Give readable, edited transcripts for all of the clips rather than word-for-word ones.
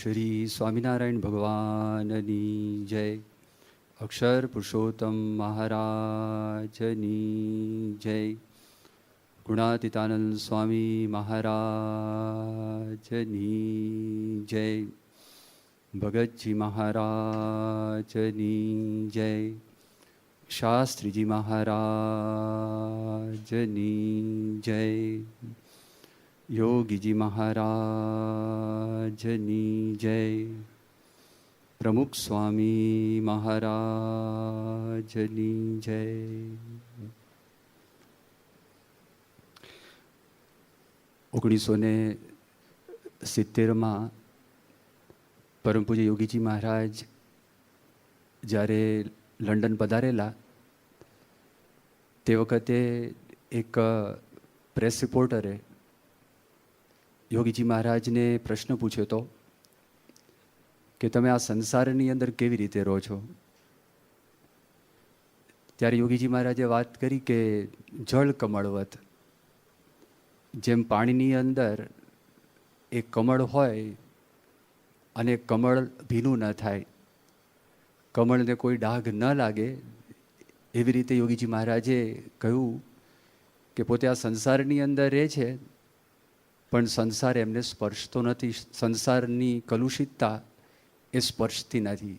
શ્રી સ્વામિનારાયણ ભગવાનની જય. અક્ષર પુરુષોત્તમ મહારાજની જય. ગુણાતીતાનંદ સ્વામી મહારાજની જય. ભગતજી મહારાજની જય. શાસ્ત્રીજી મહારાજની જય. યોગીજી મહારાજની જય. પ્રમુખ સ્વામી મહારાજની જય. 1970માં પરમ પૂજ્ય યોગીજી મહારાજ જ્યારે લંડન પધારેલા તે વખતે એક પ્રેસ રિપોર્ટરે યોગીજી મહારાજને પ્રશ્ન પૂછ્યો હતો કે તમે આ સંસારની અંદર કેવી રીતે રહો છો? ત્યારે યોગીજી મહારાજે વાત કરી કે જળ કમળવત, જેમ પાણીની અંદર એક કમળ હોય અને કમળ ભીનું ન થાય, કમળને કોઈ ડાઘ ન લાગે, એવી રીતે યોગીજી મહારાજે કહ્યું કે પોતે આ સંસારની અંદર રહે છે પણ સંસાર એમને સ્પર્શતો નથી, સંસારની કલુષિતતા એ સ્પર્શતી નથી.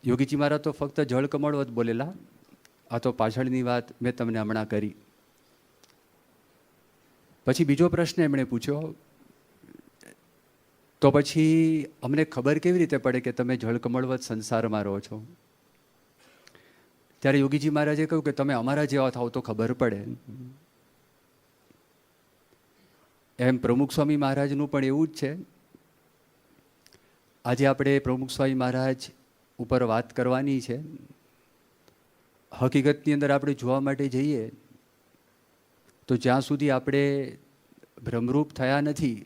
યોગીજી મહારાજ તો ફક્ત જળ કમળવત બોલેલા, આ તો પાછળની વાત મેં તમને હમણાં કરી. પછી બીજો પ્રશ્ન એમણે પૂછ્યો, તો પછી અમને ખબર કેવી રીતે પડે કે તમે જળ કમળવત સંસારમાં રહો છો? ત્યારે યોગીજી મહારાજે કહ્યું કે તમે અમારા જેવા થાવ તો ખબર પડે. એમ પ્રમુખ સ્વામી મહારાજનું પણ એવું જ છે. આજે આપણે પ્રમુખ સ્વામી મહારાજ ઉપર વાત કરવાની છે. હકીકતની અંદર આપણે જોવા માટે જઈએ તો જ્યાં સુધી આપણે બ્રહ્મરૂપ થયા નથી,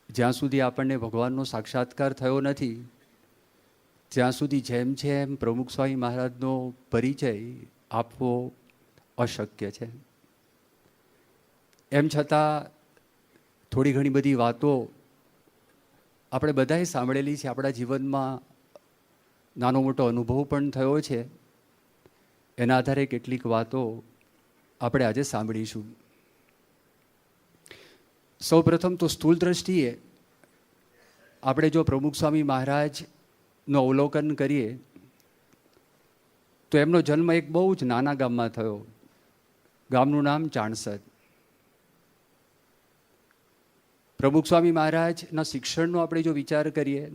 જ્યાં સુધી આપણને ભગવાનનો સાક્ષાત્કાર થયો નથી, ત્યાં સુધી જેમ જેમ પ્રમુખ સ્વામી મહારાજનો પરિચય આપવો અશક્ય છે. એમ છતાં થોડી ઘણી બધી વાતો આપણે બધાએ સાંભળેલી છે, આપણા જીવનમાં નાનો મોટો અનુભવ પણ થયો છે. એના આધારે કેટલીક વાતો આપણે આજે સાંભળીશું. સૌ પ્રથમ તો સ્થૂળ દ્રષ્ટિએ આપણે જો પ્રમુખ સ્વામી મહારાજનું અવલોકન કરીએ તો એમનો જન્મ એક બહુ જ નાના ગામમાં થયો. ગામનું નામ ચાણસદ. પ્રમુખ સ્વામી મહારાજના શિક્ષણનો આપણે જો વિચાર કરીએ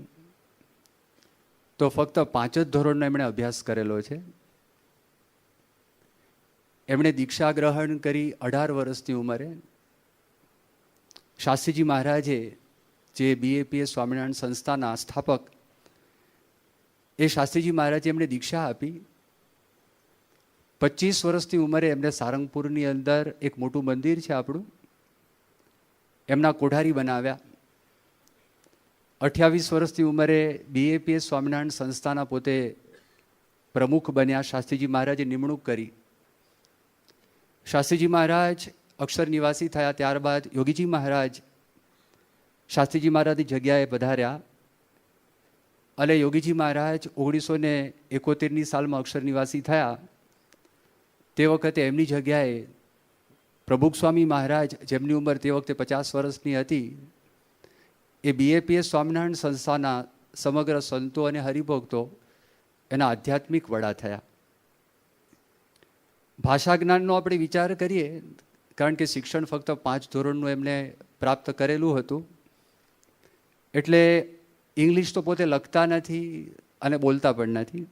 તો ફક્ત 5 જ ધોરણનો એમણે અભ્યાસ કરેલો છે. એમણે દીક્ષા ગ્રહણ કરી 18 વર્ષની ઉંમરે. શાસ્ત્રીજી મહારાજે જે BAPS સ્વામિનારાયણ સંસ્થાના સ્થાપક, એ શાસ્ત્રીજી મહારાજે એમણે દીક્ષા આપી. 25 વર્ષની ઉંમરે એમને સારંગપુરની અંદર એક મોટું મંદિર છે આપણું, એમના કોઠારી બનાવ્યા. 28 વર્ષની ઉંમરે BAPS સ્વામિનારાયણ સંસ્થાના પોતે પ્રમુખ બન્યા. શાસ્ત્રીજી મહારાજે નિમણૂક કરી. શાસ્ત્રીજી મહારાજ અક્ષર નિવાસી થયા. ત્યારબાદ યોગીજી મહારાજ શાસ્ત્રીજી મહારાજની જગ્યાએ પધાર્યા અને યોગીજી મહારાજ 1971ની સાલમાં અક્ષર નિવાસી થયા. તે વખતે એમની જગ્યાએ પ્રમુખ સ્વામી મહારાજ, જેમની ઉંમર તે વખતે 50 વર્ષની હતી, એ BAPS સ્વામિનારાયણ સંસ્થાના સમગ્ર સંતો અને હરિભક્તો એના આધ્યાત્મિક વડા થયા. ભાષા જ્ઞાનનો આપણે વિચાર કરીએ, કારણ કે શિક્ષણ ફક્ત 5 ધોરણનું એમને પ્રાપ્ત કરેલું હતું, એટલે ઇંગ્લિશ તો પોતે લખતા નથી અને બોલતા પણ નથી.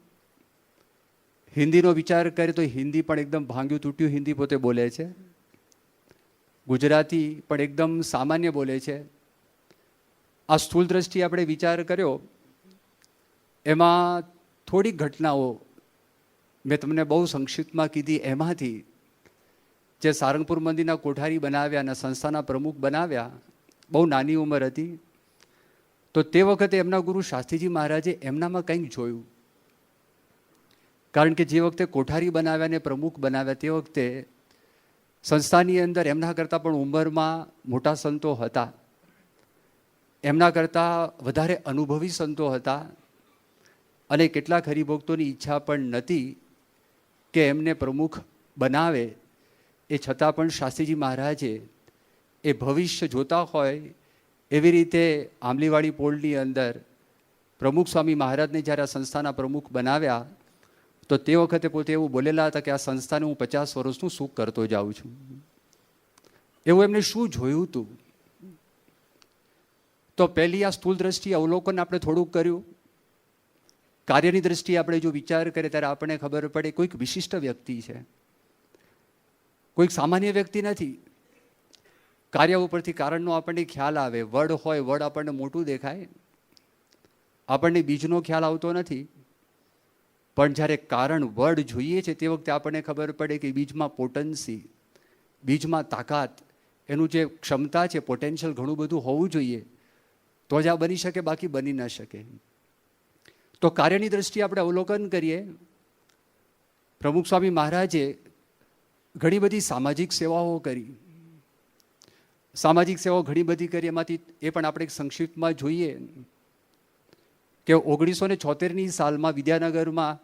હિન્દીનો વિચાર કરીએ તો હિન્દી પણ એકદમ ભાંગ્યું તૂટ્યું હિન્દી પોતે બોલે છે. ગુજરાતી પણ એકદમ સામાન્ય બોલે છે. આ સ્થૂળ દ્રષ્ટિએ આપણે વિચાર કર્યો, એમાં થોડીક ઘટનાઓ મેં તમને બહુ સંક્ષિપ્તમાં કીધી. એમાંથી જે સારંગપુર મંદિરના કોઠારી બનાવ્યા અને સંસ્થાના પ્રમુખ બનાવ્યા, બહુ નાની ઉંમર હતી. તો તે વખતે એમના ગુરુ શાસ્ત્રીજી મહારાજે એમનામાં કંઈક જોયું. કારણ કે જે વખતે કોઠારી બનાવ્યા ને પ્રમુખ બનાવ્યા, તે વખતે સંસ્થાની અંદર એમના કરતાં પણ ઉંમરમાં મોટા સંતો હતા. એમના કરતાં વધારે અનુભવી સંતો હતા અને કેટલાક હરિભક્તોની ઈચ્છા પણ નહોતી કે એમને પ્રમુખ બનાવે. એ છતાં પણ શાસ્ત્રીજી મહારાજે એ ભવિષ્ય જોતા હોય એવી રીતે આંબલીવાડી પોળની અંદર પ્રમુખ સ્વામી મહારાજને જ્યારે આ સંસ્થાના પ્રમુખ બનાવ્યા તો તે વખતે પોતે એવું બોલેલા હતા કે આ સંસ્થાને હું 50 વર્ષનું સુખ કરતો જાઉં છું. એવું એમને શું જોયું હતું? તો પહેલી આ સ્થૂળ દ્રષ્ટિએ અવલોકન આપણે થોડુંક કર્યું. કાર્યની દ્રષ્ટિએ આપણે જો વિચાર કરીએ ત્યારે આપણને ખબર પડે કોઈક વિશિષ્ટ વ્યક્તિ છે, કોઈક સામાન્ય વ્યક્તિ નથી. કાર્ય ઉપરથી કારણનો આપણને ખ્યાલ આવે. વડ હોય, વડ આપણને મોટું દેખાય, આપણને બીજનો ખ્યાલ આવતો નથી. પણ જ્યારે કારણ વડ જોઈએ છે તે વખતે આપણને ખબર પડે કે બીજમાં પોટન્સી, બીજમાં તાકાત, એનું જે ક્ષમતા છે, પોટેન્શિયલ ઘણું બધું હોવું જોઈએ તો જ આ બની શકે, બાકી બની ન શકે. તો કાર્યની દ્રષ્ટિએ આપણે અવલોકન કરીએ. પ્રમુખ સ્વામી મહારાજે ઘણી બધી સામાજિક સેવાઓ કરી. સામાજિક સેવાઓ ઘણી બધી કરી. એમાંથી એ પણ આપણે સંક્ષિપ્તમાં જોઈએ કે 1976ની સાલમાં વિદ્યાનગરમાં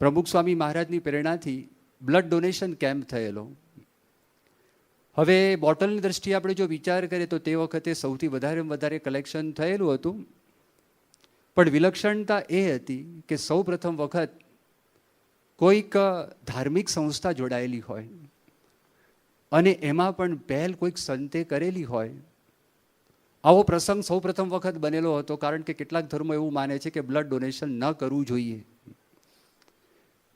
પ્રમુખ સ્વામી મહારાજની પ્રેરણાથી બ્લડ ડોનેશન કેમ્પ થયેલો. હવે બોટલની દ્રષ્ટિએ આપણે જો વિચાર કરીએ તો તે વખતે સૌથી વધારે કલેક્શન થયેલું હતું. પણ વિલક્ષણતા એ હતી કે સૌ પ્રથમ વખત કોઈક ધાર્મિક સંસ્થા જોડાયેલી હોય અને એમાં પણ પહેલ કોઈક સંતે કરેલી હોય. આવો પ્રસંગ સૌ પ્રથમ વખત બનેલો હતો. કારણ કે કેટલાક ધર્મો એવું માને છે કે બ્લડ ડોનેશન ન કરવું જોઈએ.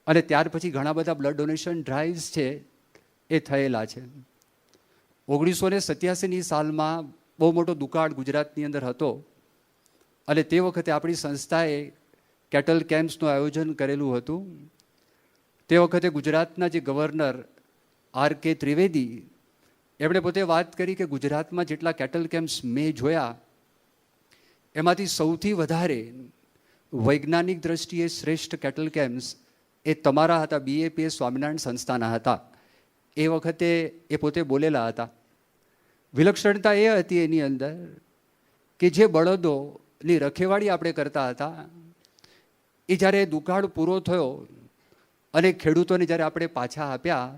અને ત્યાર પછી ઘણા બધા બ્લડ ડોનેશન ડ્રાઈવ્સ છે એ થયેલા છે. 1987ની સાલમાં બહુ મોટો દુકાળ ગુજરાતની અંદર હતો અને તે વખતે આપણી સંસ્થાએ કેટલ કેમ્પ્સનું આયોજન કરેલું હતું. તે વખતે ગુજરાતના જે ગવર્નર R.K. ત્રિવેદી એમણે પોતે વાત કરી કે ગુજરાતમાં જેટલા કેટલ કેમ્પ્સ મેં જોયા એમાંથી સૌથી વધારે વૈજ્ઞાનિક દ્રષ્ટિએ શ્રેષ્ઠ કેટલ કેમ્પ્સ એ તમારા હતા, BAPS સ્વામિનારાયણ સંસ્થાના હતા. એ વખતે એ પોતે બોલેલા હતા. વિલક્ષણતા એ હતી એની અંદર કે જે બળદોની રખેવાળી આપણે કરતા હતા એ જ્યારે દુકાળ પૂરો થયો અને ખેડૂતોને જ્યારે આપણે પાછા આપ્યા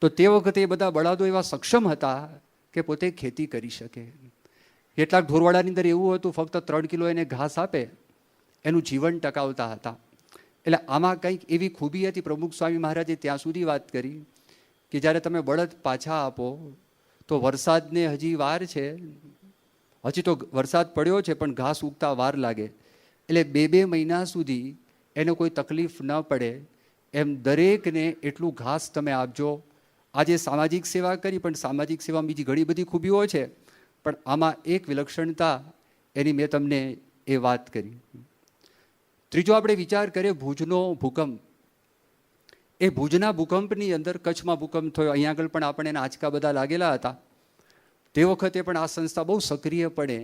તો તે વખતે એ બધા બળદો એવા સક્ષમ હતા કે પોતે ખેતી કરી શકે. કેટલાક ઢોરવાડાની અંદર એવું હતું ફક્ત 3 કિલો એને ઘાસ આપે એનું જીવન ટકાવતા હતા. એટલે આમાં કંઈક એવી ખૂબી હતી. પ્રમુખ સ્વામી મહારાજે ત્યાં સુધી વાત કરી કે જ્યારે તમે બળદ પાછા આપો તો વરસાદને હજી વાર છે, હજી તો વરસાદ પડ્યો છે પણ ઘાસ ઉગતા વાર લાગે. એટલે 2 મહિના સુધી એને કોઈ તકલીફ ન પડે એમ દરેકને એટલું ઘાસ તમે આપજો. આજે સામાજિક સેવા કરી પણ સામાજિક સેવામાં બીજી ઘણી બધી ખૂબીઓ છે પણ આમાં એક વિલક્ષણતા એની મેં તમને એ વાત કરી. ત્રીજો આપણે વિચાર કરીએ ભુજનો ભૂકંપ. એ ભુજના ભૂકંપની અંદર કચ્છમાં ભૂકંપ થયો. અહીંયા આગળ પણ આપણને આંચકા બધા લાગેલા હતા. તે વખતે પણ આ સંસ્થા બહુ સક્રિયપણે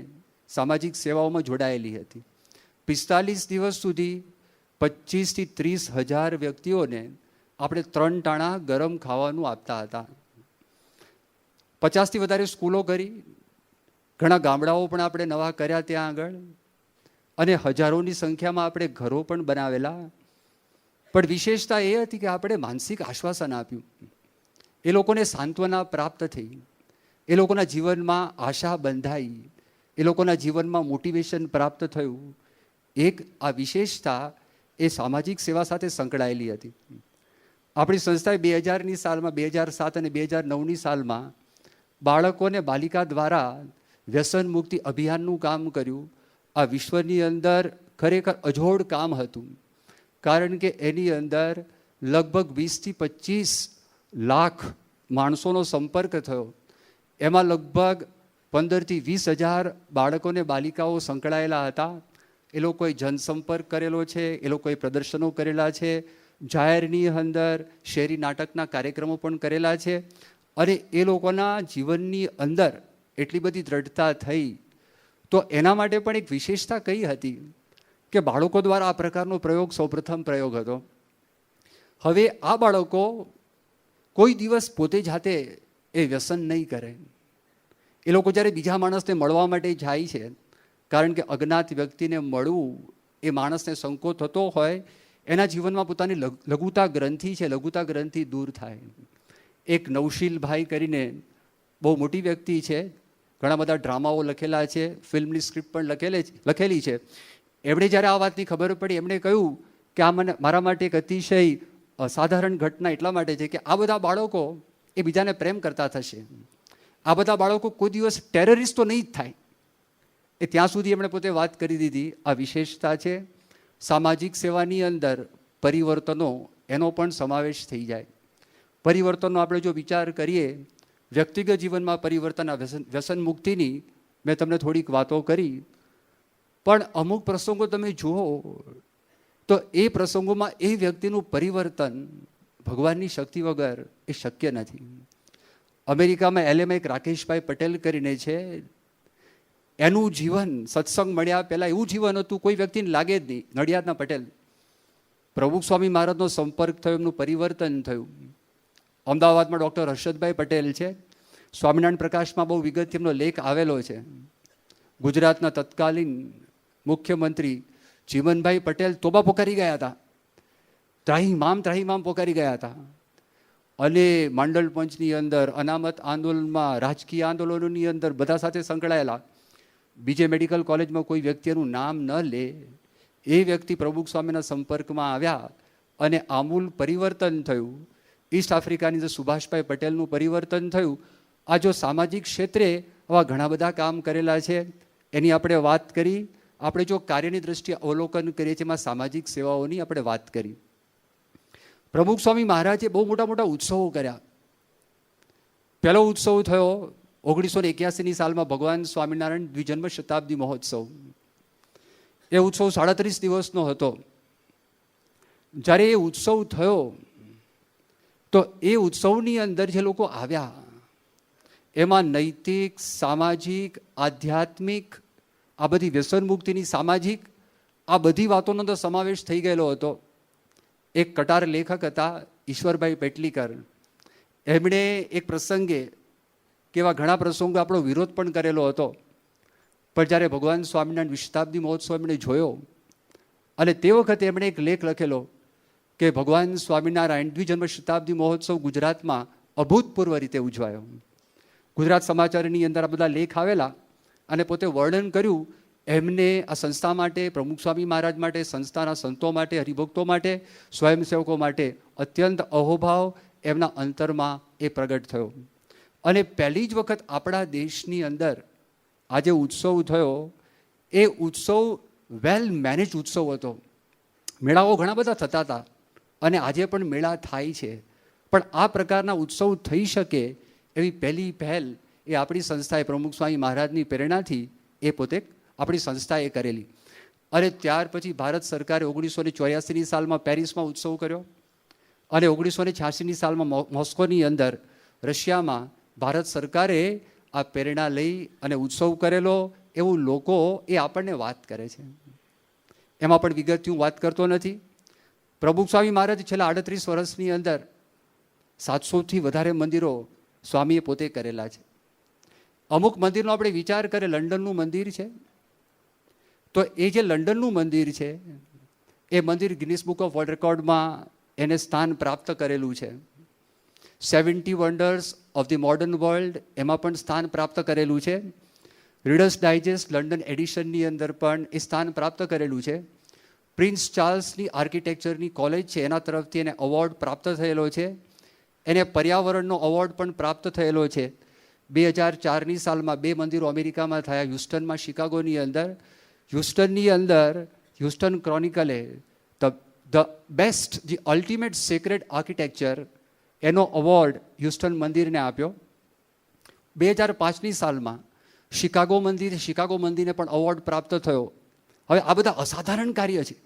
સામાજિક સેવાઓમાં જોડાયેલી હતી. 45 દિવસ સુધી 25 થી 30 હજાર વ્યક્તિઓને આપણે 3 ટાણા ગરમ ખાવાનું આપતા હતા. 50થી વધારે સ્કૂલો કરી, ઘણા ગામડાઓ પણ આપણે નવા કર્યા ત્યાં આગળ અને હજારોની સંખ્યામાં આપણે ઘરો પણ બનાવેલા. પણ વિશેષતા એ હતી કે આપણે માનસિક આશ્વાસન આપ્યું. એ લોકોને સાંત્વના પ્રાપ્ત થઈ, એ લોકોના જીવનમાં આશા બંધાઈ, એ લોકોના જીવનમાં મોટિવેશન પ્રાપ્ત થયું. એક આ વિશેષતા એ સામાજિક સેવા સાથે સંકળાયેલી હતી. આપણી સંસ્થાએ 2000ની સાલમાં, 2007 અને 2009ની સાલમાં બાળકોને બાલિકા દ્વારા વ્યસન મુક્તિ અભિયાનનું કામ કર્યું. આ વિશ્વની અંદર ખરેખર અજોડ કામ હતું. કારણ કે એની અંદર લગભગ 20 થી 25 લાખ માણસોનો સંપર્ક થયો. એમાં લગભગ 15 થી 20 હજાર બાળકોને બાલિકાઓ સંકળાયેલા હતા. એ લોકોએ જનસંપર્ક કરેલો છે, એ લોકોએ પ્રદર્શનો કરેલા છે, જાહેરની અંદર શેરી નાટકના કાર્યક્રમો પણ કરેલા છે. અને એ લોકોના જીવનની અંદર એટલી બધી દ્રઢતા થઈ. તો એના માટે પણ એક વિશેષતા કઈ હતી કે બાળકો દ્વારા આ પ્રકારનો પ્રયોગ સૌપ્રથમ પ્રયોગ હતો. હવે આ બાળકો કોઈ દિવસ પોતે જાતે એ વ્યસન નહીં કરે. એ લોકો જ્યારે બીજા માણસને મળવા માટે જાય છે, કારણ કે અજ્ઞાત વ્યક્તિને મળવું એ માણસને સંકોચ થતો હોય, એના જીવનમાં પોતાની લઘુતા ગ્રંથિ છે, લઘુતા ગ્રંથિ દૂર થાય. એક નવશીલભાઈ કરીને બહુ મોટી વ્યક્તિ છે, ઘણા બધા ડ્રામાઓ લખેલા છે, ફિલ્મની સ્ક્રિપ્ટ પણ લખેલી છે. એમણે જ્યારે આ વાતની ખબર પડી, એમણે કહ્યું કે આ મારા માટે એક અતિશય અસાધારણ ઘટના એટલા માટે છે કે આ બધા બાળકો એ બીજાને પ્રેમ કરતા થશે. આ બધા બાળકો કોઈ દિવસ ટેરરિસ્ટ તો નહીં જ થાય. એ ત્યાં સુધી એમણે પોતે વાત કરી દીધી. આ વિશેષતા છે. સામાજિક સેવાની અંદર પરિવર્તનો એનો પણ સમાવેશ થઈ જાય. પરિવર્તનનો આપણે જો વિચાર કરીએ, વ્યક્તિગત જીવનમાં પરિવર્તન, વ્યસન મુક્તિની મેં તમને થોડીક વાતો કરી, પણ અમુક પ્રસંગો તમે જુઓ તો એ પ્રસંગોમાં એ વ્યક્તિનું પરિવર્તન ભગવાનની શક્તિ વગર એ શક્ય નથી. અમેરિકામાં LMમાં એક રાકેશભાઈ પટેલ કરીને છે, એનું જીવન સત્સંગ મળ્યા પહેલાં એવું જીવન હતું, કોઈ વ્યક્તિને લાગે જ નહીં. નડિયાદના પટેલ, પ્રભુ સ્વામી મહારાજનો સંપર્ક થયો, એમનું પરિવર્તન થયું. અમદાવાદમાં ડૉક્ટર હર્ષદભાઈ પટેલ છે, સ્વામિનારાયણ પ્રકાશમાં બહુ વિગતથી એમનો લેખ આવેલો છે. ગુજરાતના તત્કાલીન મુખ્યમંત્રી ચીમનભાઈ પટેલ તોબા પોકારી ગયા હતા, ત્રાહીમામ પોકારી ગયા હતા. અને માંડલ પંચની અંદર, અનામત આંદોલનમાં, રાજકીય આંદોલનોની અંદર બધા સાથે સંકળાયેલા. બીજે મેડિકલ કોલેજમાં કોઈ વ્યક્તિ એનું નામ ન લે, એ વ્યક્તિ પ્રભુ સ્વામીના સંપર્કમાં આવ્યા અને આમૂલ પરિવર્તન થયું. ઈસ્ટ આફ્રિકાની અંદર સુભાષભાઈ પટેલનું પરિવર્તન થયું. આ જો સામાજિક ક્ષેત્રે આવા ઘણા બધા કામ કરેલા છે, એની આપણે વાત કરી. આપણે જો કાર્યની દ્રષ્ટિએ અવલોકન કરીએ છીએ, એમાં સામાજિક સેવાઓની આપણે વાત કરી. પ્રમુખ સ્વામી મહારાજે બહુ મોટા મોટા ઉત્સવો કર્યા. પહેલો ઉત્સવ થયો 1981ની સાલમાં ભગવાન સ્વામિનારાયણ દ્વિજન્મ શતાબ્દી મહોત્સવ. એ ઉત્સવ 37 દિવસનો હતો. જ્યારે એ ઉત્સવ થયો તો એ ઉત્સવની અંદર જે લોકો આવ્યા, એમાં નૈતિક, સામાજિક, આધ્યાત્મિક, આ બધી વ્યસન મુક્તિની, સામાજિક, આ બધી વાતોનો તો સમાવેશ થઈ ગયેલો હતો. એક કટાર લેખક હતા ઈશ્વરભાઈ પેટલીકર, એમણે એક પ્રસંગે, કેવા ઘણા પ્રસંગો આપણો વિરોધ પણ કરેલો હતો, પણ જ્યારે ભગવાન સ્વામિનારાયણ શતાબ્દી મહોત્સવ એમણે જોયો અને તે વખતે એમણે એક લેખ લખેલો કે ભગવાન સ્વામિનારાયણ દ્વિજન્મ શતાબ્દી મહોત્સવ ગુજરાતમાં અભૂતપૂર્વ રીતે ઉજવાયો. ગુજરાત સમાચારની અંદર આ બધા લેખ આવેલા અને પોતે વર્ણન કર્યું એમને આ સંસ્થા માટે, પ્રમુખ સ્વામી મહારાજ માટે, સંસ્થાના સંતો માટે, હરિભક્તો માટે, સ્વયંસેવકો માટે અત્યંત અહોભાવ એમના અંતરમાં એ પ્રગટ થયો. અને પહેલી જ વખત આપણા દેશની અંદર આ જે ઉત્સવ થયો, એ ઉત્સવ વેલ મેનેજ ઉત્સવ હતો. મેળાઓ ઘણા બધા થતા હતા અને આજે પણ મેળા થાય છે, પણ આ પ્રકારના ઉત્સવ થઈ શકે એવી પહેલી પહેલ એ આપણી સંસ્થાએ પ્રમુખ સ્વામી મહારાજની પ્રેરણાથી એ પોતે આપણી સંસ્થાએ કરેલી. અને ત્યાર પછી ભારત સરકારે 1984ની સાલમાં પેરિસમાં ઉત્સવ કર્યો અને 1986ની સાલમાં મોસ્કોની અંદર રશિયામાં ભારત સરકારે આ પ્રેરણા લઈ અને ઉત્સવ કરેલો. એવું લોકો એ આપણને વાત કરે છે. એમાં પણ વિગતથી હું વાત કરતો નથી. પ્રભુ સ્વામી મહારાજ છેલ્લા 38 વર્ષની અંદર 700થી વધારે મંદિરો સ્વામીએ પોતે કરેલા છે. અમુક મંદિરનો આપણે વિચાર કરીએ, લંડનનું મંદિર છે, તો એ જે લંડનનું મંદિર છે એ મંદિર ગિનિસ બુક ઓફ વર્લ્ડ રેકોર્ડમાં એને સ્થાન પ્રાપ્ત કરેલું છે. 70 wonders of the modern world એમાં પણ સ્થાન પ્રાપ્ત કરેલું છે. રીડર્સ ડાયજેસ્ટ લંડન એડિશનની અંદર પણ એ સ્થાન પ્રાપ્ત કરેલું છે. પ્રિન્સ ચાર્લ્સની આર્કિટેક્ચરની કોલેજ છે, એના તરફથી એને અવોર્ડ પ્રાપ્ત થયેલો છે. એને પર્યાવરણનો અવોર્ડ પણ પ્રાપ્ત થયેલો છે. 2004ની સાલમાં 2 મંદિરો અમેરિકામાં થયા, હ્યુસ્ટનમાં, શિકાગોની અંદર. હ્યુસ્ટન ક્રોનિકલે the best, the ultimate sacred architecture, એનો અવોર્ડ હ્યુસ્ટન મંદિરને આપ્યો. 2005ની સાલમાં શિકાગો મંદિરને પણ અવોર્ડ પ્રાપ્ત થયો. હવે આ બધા અસાધારણ કાર્ય છે.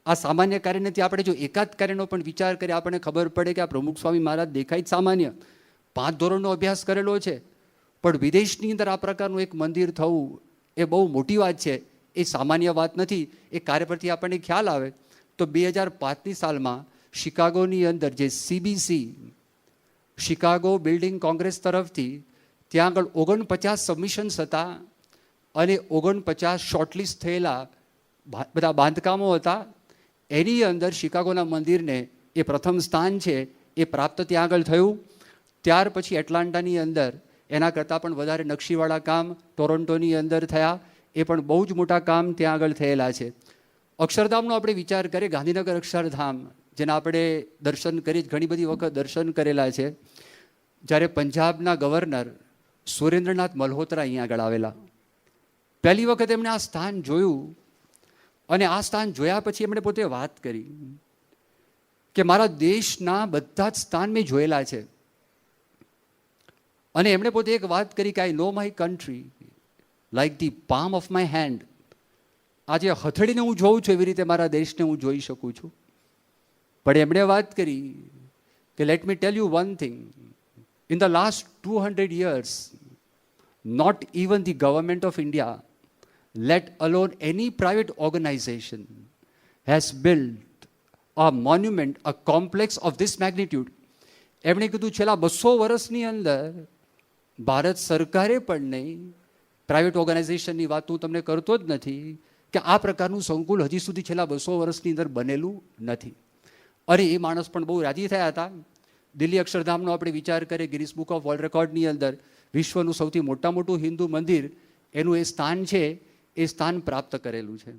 આ સામાન્ય કાર્ય નથી. આપણે જો એકાદ કાર્યનો પણ વિચાર કરીએ, આપણને ખબર પડે કે આ પ્રમુખ સ્વામી મહારાજ દેખાય જ સામાન્ય, 5 ધોરણનો અભ્યાસ કરેલો છે, પણ વિદેશની અંદર આ પ્રકારનું એક મંદિર થવું એ બહુ મોટી વાત છે. એ સામાન્ય વાત નથી. એ કાર્ય પરથી આપણને ખ્યાલ આવે તો 2005ની સાલમાં શિકાગોની અંદર જે CBC, શિકાગો બિલ્ડિંગ કોંગ્રેસ તરફથી ત્યાં આગળ 49 સબમિશન્સ હતા અને 49 શોર્ટલિસ્ટ થયેલા બધા બાંધકામો હતા. એની અંદર શિકાગોના મંદિરને એ પ્રથમ સ્થાન છે એ પ્રાપ્ત ત્યાં આગળ થયું. ત્યાર પછી એટલાન્ટાની અંદર એના કરતાં પણ વધારે નકશીવાળા કામ ટોરોન્ટોની અંદર થયા. એ પણ બહુ જ મોટા કામ ત્યાં આગળ થયેલા છે. અક્ષરધામનો આપણે વિચાર કરીએ, ગાંધીનગર અક્ષરધામ જેના આપણે દર્શન કરી ઘણી બધી વખત દર્શન કરેલા છે. જ્યારે પંજાબના ગવર્નર સુરેન્દ્રનાથ મલ્હોત્રા અહીંયા આગળ આવેલા, પહેલી વખત એમણે આ સ્થાન જોયું અને આ સ્થાન જોયા પછી એમણે પોતે વાત કરી કે મારા દેશના બધા જ સ્થાન મેં જોયેલા છે. અને એમણે પોતે એક વાત કરી કે I know my country like the palm of my hand. આજે હથેળીને હું જોઉં છું એવી રીતે મારા દેશને હું જોઈ શકું છું. પણ એમણે વાત કરી કે let me tell you one thing, in the last 200 years not even the government of India, let alone any private organization, has built a monument, a complex of this magnitude. એમણે કીધું છેલ્લા 200 વર્ષની અંદર ભારત સરકારે પણ નહીં, પ્રાઇવેટ ઓર્ગેનાઇઝેશનની વાત હું તમને કરતો જ નથી કે આ પ્રકારનું સંકુલ હજી સુધી છેલ્લા 200 વર્ષની અંદર બનેલું નથી. અરે એ માણસ પણ બહુ રાજી થયા હતા. દિલ્હી અક્ષરધામનો આપણે વિચાર કરીએ, ગિનિસ બુક ઓફ વર્લ્ડ રેકોર્ડની અંદર વિશ્વનું સૌથી મોટું હિન્દુ મંદિર એનું એ સ્થાન છે, એ સ્થાન પ્રાપ્ત કરેલું છે.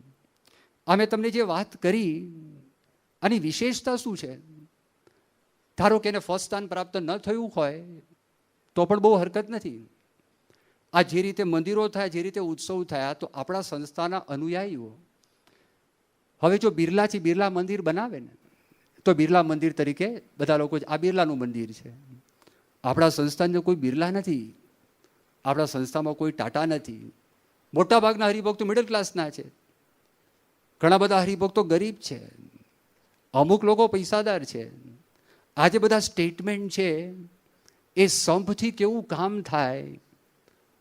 આ મેં તમને જે વાત કરી આની વિશેષતા શું છે? ધારો કે એને ફર્સ્ટ સ્થાન પ્રાપ્ત ન થયું હોય તો પણ બહુ હરકત નથી. આ જે રીતે મંદિરો થયા, જે રીતે ઉત્સવ થયા, તો આપણા સંસ્થાના અનુયાયીઓ હવે જો બિરલાથી બિરલા મંદિર બનાવે ને તો બિરલા મંદિર તરીકે બધા લોકો આ બિરલાનું મંદિર છે. આપણા સંસ્થાને કોઈ બિરલા નથી, આપણા સંસ્થામાં કોઈ ટાટા નથી. મોટાભાગના હરિભક્તો મિડલ ક્લાસના છે, ઘણા બધા હરિભક્તો ગરીબ છે, અમુક લોકો પૈસાદાર છે. આજે બધા સ્ટેટમેન્ટ છે એ સંપથી કેવું કામ થાય,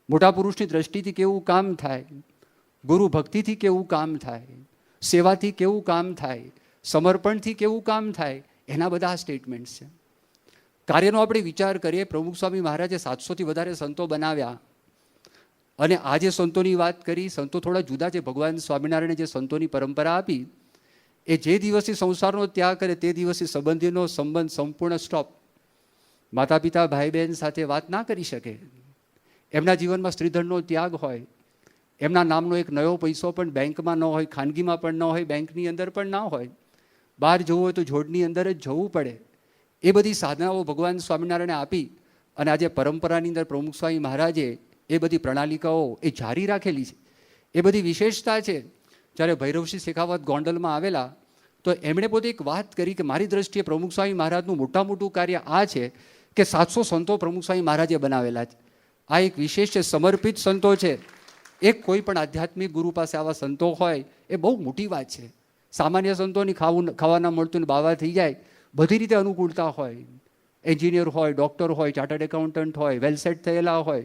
મોટા પુરુષની દ્રષ્ટિથી કેવું કામ થાય, ગુરુ ભક્તિથી કેવું કામ થાય, સેવાથી કેવું કામ થાય, સમર્પણથી કેવું કામ થાય, એના બધા સ્ટેટમેન્ટ્સ છે. કાર્યનો આપણે વિચાર કરીએ, પ્રમુખ સ્વામી મહારાજે 700થી વધારે સંતો બનાવ્યા અને આજે સંતોની વાત કરી. સંતો થોડા જુદા છે. ભગવાન સ્વામિનારાયણે જે સંતોની પરંપરા આપી, એ જે દિવસથી સંસારનો ત્યાગ કરે તે દિવસથી સંબંધીનો સંબંધ સંપૂર્ણ સ્ટોપ. માતા પિતા ભાઈ બહેન સાથે વાત ના કરી શકે, એમના જીવનમાં સ્ત્રીધનનો ત્યાગ હોય, એમના નામનો એક નવો પૈસો પણ બેંકમાં ન હોય, ખાનગીમાં પણ ન હોય, બેંકની અંદર પણ ના હોય, બહાર જવું હોય તો જોડની અંદર જ જવું પડે. એ બધી સાધનાઓ ભગવાન સ્વામિનારાયણે આપી અને આજે પરંપરાની અંદર પ્રમુખ સ્વામી મહારાજે એ બધી પ્રણાલિકાઓ એ જારી રાખેલી છે. એ બધી વિશેષતા છે. જ્યારે ભૈરવસિંહ શેખાવત ગોંડલમાં આવેલા તો એમણે પોતે એક વાત કરી કે મારી દ્રષ્ટિએ પ્રમુખ સ્વામી મહારાજનું મોટું કાર્ય આ છે કે 700 સંતો પ્રમુખ સ્વામી મહારાજે બનાવેલા છે. આ એક વિશેષ છે, સમર્પિત સંતો છે. એક કોઈ પણ આધ્યાત્મિક ગુરુ પાસે આવા સંતો હોય એ બહુ મોટી વાત છે. સામાન્ય સંતોની ખાવાના મળતું ને બાવા થઈ જાય, બધી રીતે અનુકૂળતા હોય, એન્જિનિયર હોય, ડૉક્ટર હોય, ચાર્ટર્ડ એકાઉન્ટન્ટ હોય, વેલ સેટ થયેલા હોય,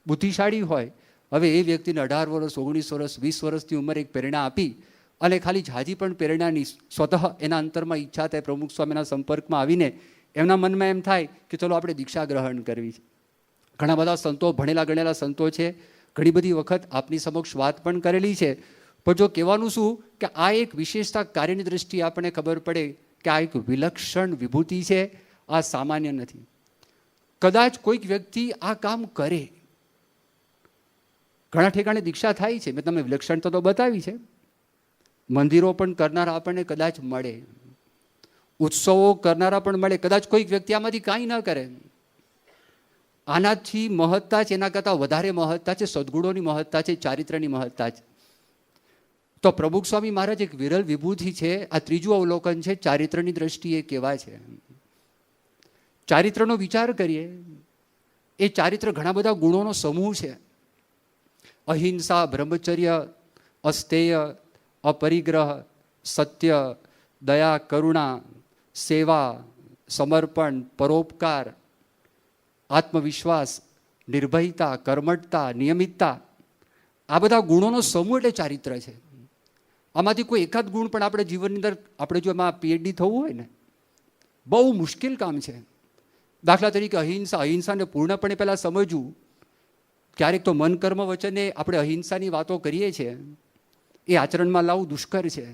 બુદ્ધિશાળી હોય. હવે એ વ્યક્તિને 18 વર્ષ, 19 વર્ષ, 20 વર્ષની ઉંમરે એક પ્રેરણા આપી અને ખાલી ઝાજી પણ પ્રેરણાની સ્વતઃ એના અંતરમાં ઈચ્છા થાય પ્રમુખ સ્વામીના સંપર્કમાં આવીને એમના મનમાં એમ થાય કે ચલો આપણે દીક્ષા ગ્રહણ કરવી છે. ઘણા બધા સંતો, ભણેલા ગણેલા સંતો છે, ઘણી બધી વખત આપની સમક્ષ વાત પણ કરેલી છે. પણ જો કહેવાનું શું કે આ એક વિશેષતા કાર્યની દ્રષ્ટિએ આપણને ખબર પડે કે આ એક વિલક્ષણ વિભૂતિ છે, આ સામાન્ય નથી. કદાચ કોઈક વ્યક્તિ આ કામ કરે, ઘણા ઠેકાણે દીક્ષા થાય છે, મેં તમને વિલક્ષણતા તો બતાવી છે. મંદિરો પણ કરનારા આપણને કદાચ મળે, ઉત્સવો કરનારા પણ મળે. કદાચ કોઈક વ્યક્તિ આમાંથી કાંઈ ન કરે. આનાથી મહત્તા છે, એના કરતાં વધારે મહત્તા છે, સદગુણોની મહત્તા છે, ચારિત્રની મહત્તા છે. તો પ્રમુખ સ્વામી મહારાજ એક વિરલ વિભૂતિ છે. આ ત્રીજું અવલોકન છે ચારિત્રની દ્રષ્ટિએ કેવા છે. ચારિત્રનો વિચાર કરીએ, એ ચારિત્ર ઘણા બધા ગુણોનો સમૂહ છે. અહિંસા, બ્રહ્મચર્ય, અસ્તેય, અપરિગ્રહ, સત્ય, દયા, કરુણા, સેવા, સમર્પણ, પરોપકાર, આત્મવિશ્વાસ, નિર્ભયતા, કર્મઠતા, નિયમિતતા, આ બધા ગુણોનો સમૂહ એટલે ચારિત્ર છે. આમાંથી કોઈ એકાદ ગુણ પણ આપણે જીવનની અંદર આપણે જો એમાં પીએચડી થવું હોય ને, બહુ મુશ્કેલ કામ છે. દાખલા તરીકે અહિંસાને પૂર્ણપણે પહેલાં સમજવું ક્યારેક તો મન કર્મ વચને આપણે અહિંસાની વાતો કરીએ છીએ, એ આચરણમાં લાવવું દુષ્કર છે.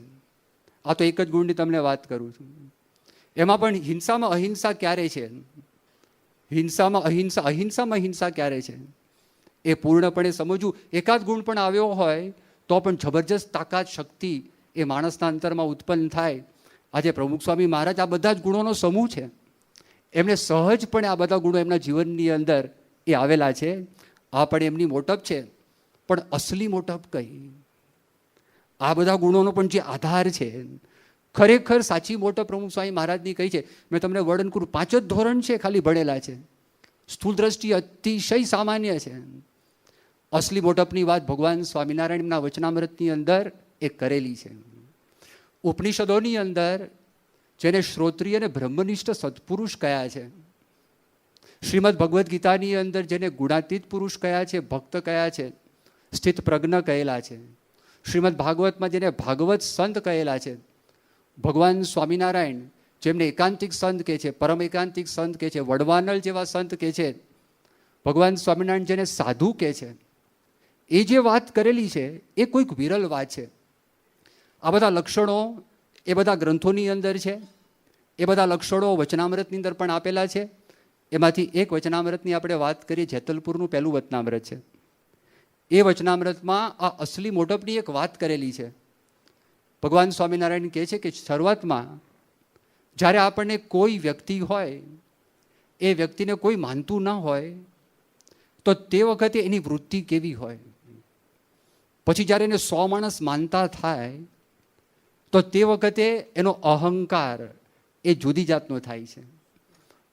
આ તો એક જ ગુણની તમને વાત કરું છું. એમાં પણ હિંસામાં અહિંસા ક્યારે છે, અહિંસામાં હિંસા ક્યારે છે, એ પૂર્ણપણે સમજવું. એકાદ ગુણ પણ આવ્યો હોય તો પણ જબરજસ્ત તાકાત શક્તિ એ માણસના અંતરમાં ઉત્પન્ન થાય. આજે પ્રમુખ સ્વામી મહારાજ આ બધા જ ગુણોનો સમૂહ છે. એમને સહજપણે આ બધા ગુણો એમના જીવનની અંદર એ આવેલા છે. આ પણ એમની મોટપ છે, પણ અસલી મોટપ કઈ? આ બધા ગુણોનો પણ જે આધાર છે, ખરેખર સાચી મોટપ પ્રમુખ સ્વામી મહારાજની કઈ છે? મેં તમને વર્ણન કરું. 5 જ ધોરણ છે ખાલી ભણેલા છે, સ્થૂળ દ્રષ્ટિ અતિશય સામાન્ય છે. અસલી મોટપની વાત ભગવાન સ્વામિનારાયણના વચનામૃતની અંદર એ કરેલી છે. ઉપનિષદોની અંદર જેને શ્રોત્રિય અને બ્રહ્મનિષ્ઠ સત્પુરુષ કયા છે, શ્રીમદ ભગવદ્ ગીતાની અંદર જેને ગુણાતીત પુરુષ કયા છે, ભક્ત કયા છે, સ્થિત પ્રજ્ઞ કહેલા છે, શ્રીમદ ભાગવતમાં જેને ભાગવત સંત કહેલા છે, ભગવાન સ્વામિનારાયણ જેમને એકાંતિક સંત કહે છે, પરમ એકાંતિક સંત કહે છે, વડવાનલ જેવા સંત કહે છે, ભગવાન સ્વામિનારાયણ જેને સાધુ કહે છે, એ જે વાત કરેલી છે એ કોઈક વિરલ વાત છે. આ બધા લક્ષણો એ બધા ગ્રંથોની અંદર છે. એ બધા લક્ષણો વચનામૃતની અંદર પણ આપેલા છે. એમાંથી એક વચનામૃતની આપણે વાત કરીએ, જેતલપુરનું પહેલું વચનામૃત છે. એ વચનામૃતમાં આ અસલી મોટપની એક વાત કરેલી છે. ભગવાન સ્વામિનારાયણ કહે છે કે શરૂઆતમાં જ્યારે આપણને કોઈ વ્યક્તિ હોય, એ વ્યક્તિને કોઈ માનતું ન હોય તો તે વખતે એની વૃત્તિ કેવી હોય. પછી જ્યારે એને 100 માણસ માનતા થાય તો તે વખતે એનો અહંકાર એ જુદી જાતનો થાય છે.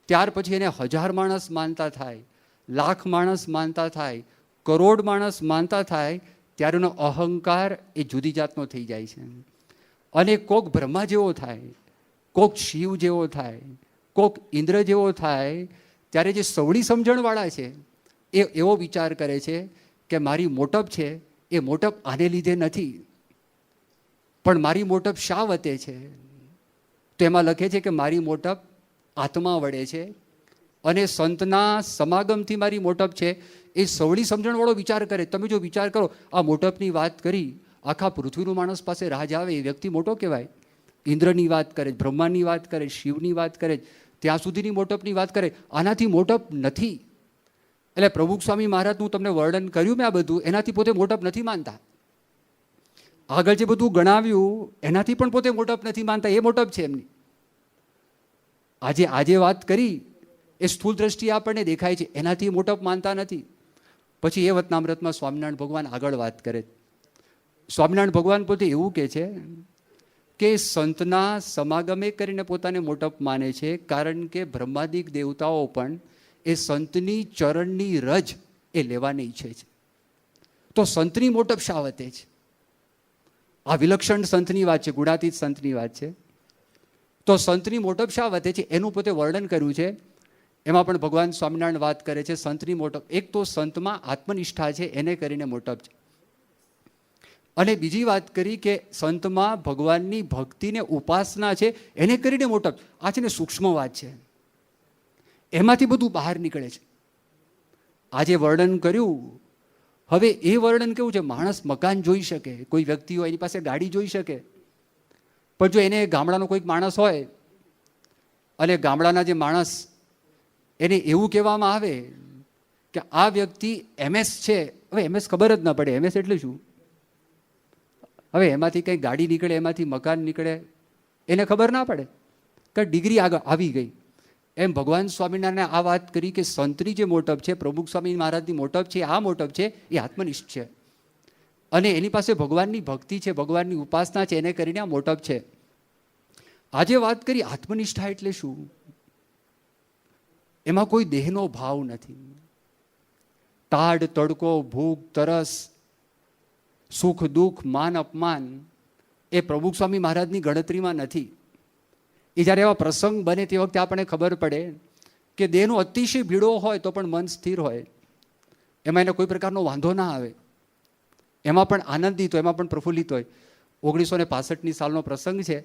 ત્યાર પછી એને 1000 માણસ માનતા થાય, 1,00,000 માણસ માનતા થાય, કરોડ માણસ માનતા થાય, ત્યારે એનો અહંકાર એ જુદી જાતનો થઈ જાય છે. અને કોક બ્રહ્મા જેવો થાય, કોક શિવ જેવો થાય, કોક ઇન્દ્ર જેવો થાય, ત્યારે જે સવળી સમજણવાળા છે એ એવો વિચાર કરે છે કે મારી મોટપ છે એ મોટપ આને લીધે નથી, પણ મારી મોટપ શા વતે છે? તો એમાં લખે છે કે મારી મોટપ આત્મા વડે છે અને સંતના સમાગમથી મારી મોટપ છે. એ સવળી સમજણવાળો વિચાર કરે. તમે જો વિચાર કરો, આ મોટપની વાત કરી, આખા પૃથ્વીનું માણસ પાસે રાજ આવે, એ વ્યક્તિ મોટો કહેવાય. ઇન્દ્રની વાત કરે, બ્રહ્માની વાત કરે, શિવની વાત કરે, ત્યાં સુધીની મોટપની વાત કરે. આનાથી મોટપ નથી. એટલે પ્રમુખ સ્વામી મહારાજનું તમને વર્ણન કર્યું મેં આ બધું, એનાથી પોતે મોટપ નથી માનતા. આગળ જે બધું ગણાવ્યું એનાથી પણ પોતે મોટપ નથી માનતા. એ મોટપ છે એમની. આજે વાત કરી એ સ્થૂળ દ્રષ્ટિએ આપણને દેખાય છે, એનાથી મોટપ માનતા નથી. પછી એ વચનામૃતમાં સ્વામિનારાયણ ભગવાન આગળ વાત કરે. સ્વામિનારાયણ ભગવાન પોતે એવું કહે છે કે સંતના સમાગમે કરીને પોતાને મોટપ માને છે, કારણ કે બ્રહ્માદિક દેવતાઓ પણ એ સંતની ચરણની રજ એ લેવાની ઈચ્છે છે. તો સંતની મોટપ શા વતે છે? આ વિલક્ષણ સંતની વાત છે, ગુણાતીત સંતની વાત છે. તો સંતની મોટપ શા વતે છે એનું પોતે વર્ણન કર્યું છે. એમાં પણ ભગવાન સ્વામિનારાયણ વાત કરે છે સંતની મોટપ. એક તો સંતમાં આત્મનિષ્ઠા છે, એને કરીને મોટપ છે. અને બીજી વાત કરી કે સંતમાં ભગવાનની ભક્તિને ઉપાસના છે, એને કરીને મોટપ. આ છે ને સૂક્ષ્મ વાત છે, એમાંથી બધું બહાર નીકળે છે. આજે વર્ણન કર્યું, હવે એ વર્ણન કેવું છે? માણસ મકાન જોઈ શકે, કોઈ વ્યક્તિ હોય એની પાસે ગાડી જોઈ શકે, પણ જો એને ગામડાનો કોઈક માણસ હોય અને ગામડાના જે માણસ એને એવું કહેવામાં આવે કે આ વ્યક્તિ MS છે, હવે MS ખબર જ ના પડે MS એટલે શું. હવે એમાંથી કંઈ ગાડી નીકળે, એમાંથી મકાન નીકળે, એને ખબર ના પડે કે ડિગ્રી આગળ આવી ગઈ. એમ ભગવાન સ્વામિનારાયણે આ વાત કરી કે સંતની જે મોટપ છે, પ્રમુખ સ્વામી મહારાજની મોટપ છે, આ મોટપ છે એ આત્મનિષ્ઠ છે અને એની પાસે ભગવાનની ભક્તિ છે, ભગવાનની ઉપાસના છે, એને કરીને આ મોટપ છે. આજે વાત કરી આત્મનિષ્ઠા એટલે શું? એમાં કોઈ દેહનો ભાવ નથી. ટાઢ તડકો, ભૂખ તરસ, સુખ દુઃખ, માન અપમાન એ પ્રમુખ સ્વામી મહારાજની ગણતરીમાં નથી. એ જ્યારે એવા પ્રસંગ બને તે વખતે આપણને ખબર પડે કે દેહનો અતિશય ભીડો હોય તો પણ મન સ્થિર હોય, એમાં એને કોઈ પ્રકારનો વાંધો ના આવે, એમાં પણ આનંદિત હોય, એમાં પણ પ્રફુલ્લિત હોય. 1965 સાલનો પ્રસંગ છે.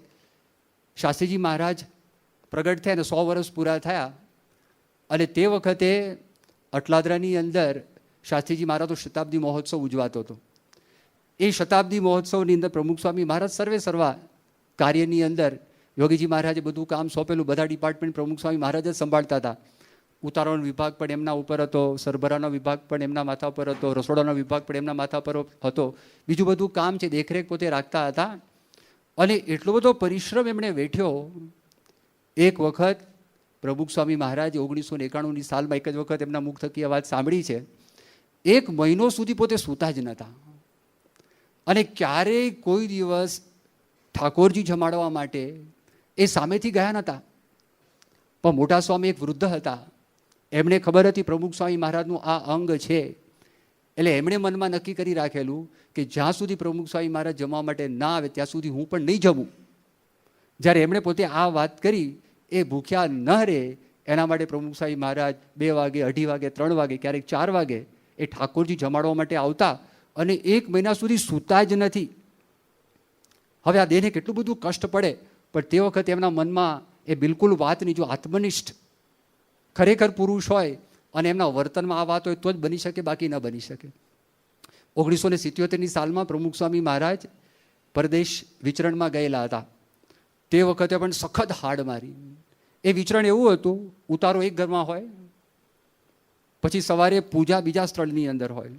શાસ્ત્રીજી મહારાજ પ્રગટ થયા અને 100 વર્ષ પૂરા થયા અને તે વખતે અટલાદરાની અંદર શાસ્ત્રીજી મહારાજ તો શતાબ્દી મહોત્સવ ઉજવાતો હતો. એ શતાબ્દી મહોત્સવની અંદર પ્રમુખ સ્વામી મહારાજ સર્વે સર્વા કાર્યની અંદર યોગીજી મહારાજે બધું કામ સોંપેલું, બધા ડિપાર્ટમેન્ટ પ્રમુખ સ્વામી મહારાજ જ સંભાળતા હતા. ઉતારવાનો વિભાગ પણ એમના ઉપર હતો, સરભરાનો વિભાગ પણ એમના માથા પર હતો, રસોડાનો વિભાગ પણ એમના માથા પર હતો. બીજું બધું કામ છે દેખરેખ પોતે રાખતા હતા. અને એટલો બધો પરિશ્રમ એમણે વેઠ્યો. એક વખત પ્રમુખ સ્વામી મહારાજ 1991ની સાલમાં એક જ વખત એમના મુખ થકી આ વાત સાંભળી છે. 1 મહિનો સુધી પોતે સૂતા જ નહોતા. અને ક્યારેય કોઈ દિવસ ઠાકોરજી જમાડવા માટે એ સામેથી ગયા નહોતા. પણ મોટા સ્વામી એક વૃદ્ધ હતા, એમને ખબર હતી પ્રમુખ સ્વામી મહારાજનું આ અંગ છે. એટલે એમણે મનમાં નક્કી કરી રાખેલું કે જ્યાં સુધી પ્રમુખ સ્વામી મહારાજ જમવા માટે ના આવે ત્યાં સુધી હું પણ નહીં જમું. જ્યારે એમણે પોતે આ વાત કરી, એ ભૂખ્યા ન રહે એના માટે પ્રમુખ સ્વામી મહારાજ 2 વાગે, 2:30 વાગે, 3 વાગે, ક્યારેક 4 વાગે એ ઠાકોરજી જમાડવા માટે આવતા અને 1 મહિના સુધી સૂતા જ નથી. હવે આ દેહને કેટલું બધું કષ્ટ પડે, પણ તે વખતે એમના મનમાં એ બિલકુલ વાત નહીં. જો આત્મનિષ્ઠ ખરેખર પુરુષ હોય અને એમના વર્તનમાં આ વાત હોય તો જ બની શકે, બાકી ન બની શકે. 1977ની સાલમાં પ્રમુખ સ્વામી મહારાજ પરદેશ વિચરણમાં ગયેલા હતા. તે વખતે પણ સખત હાડ મારી. એ વિચરણ એવું હતું, ઉતારો એક ઘરમાં હોય, પછી સવારે પૂજા બીજા સ્થળની અંદર હોય,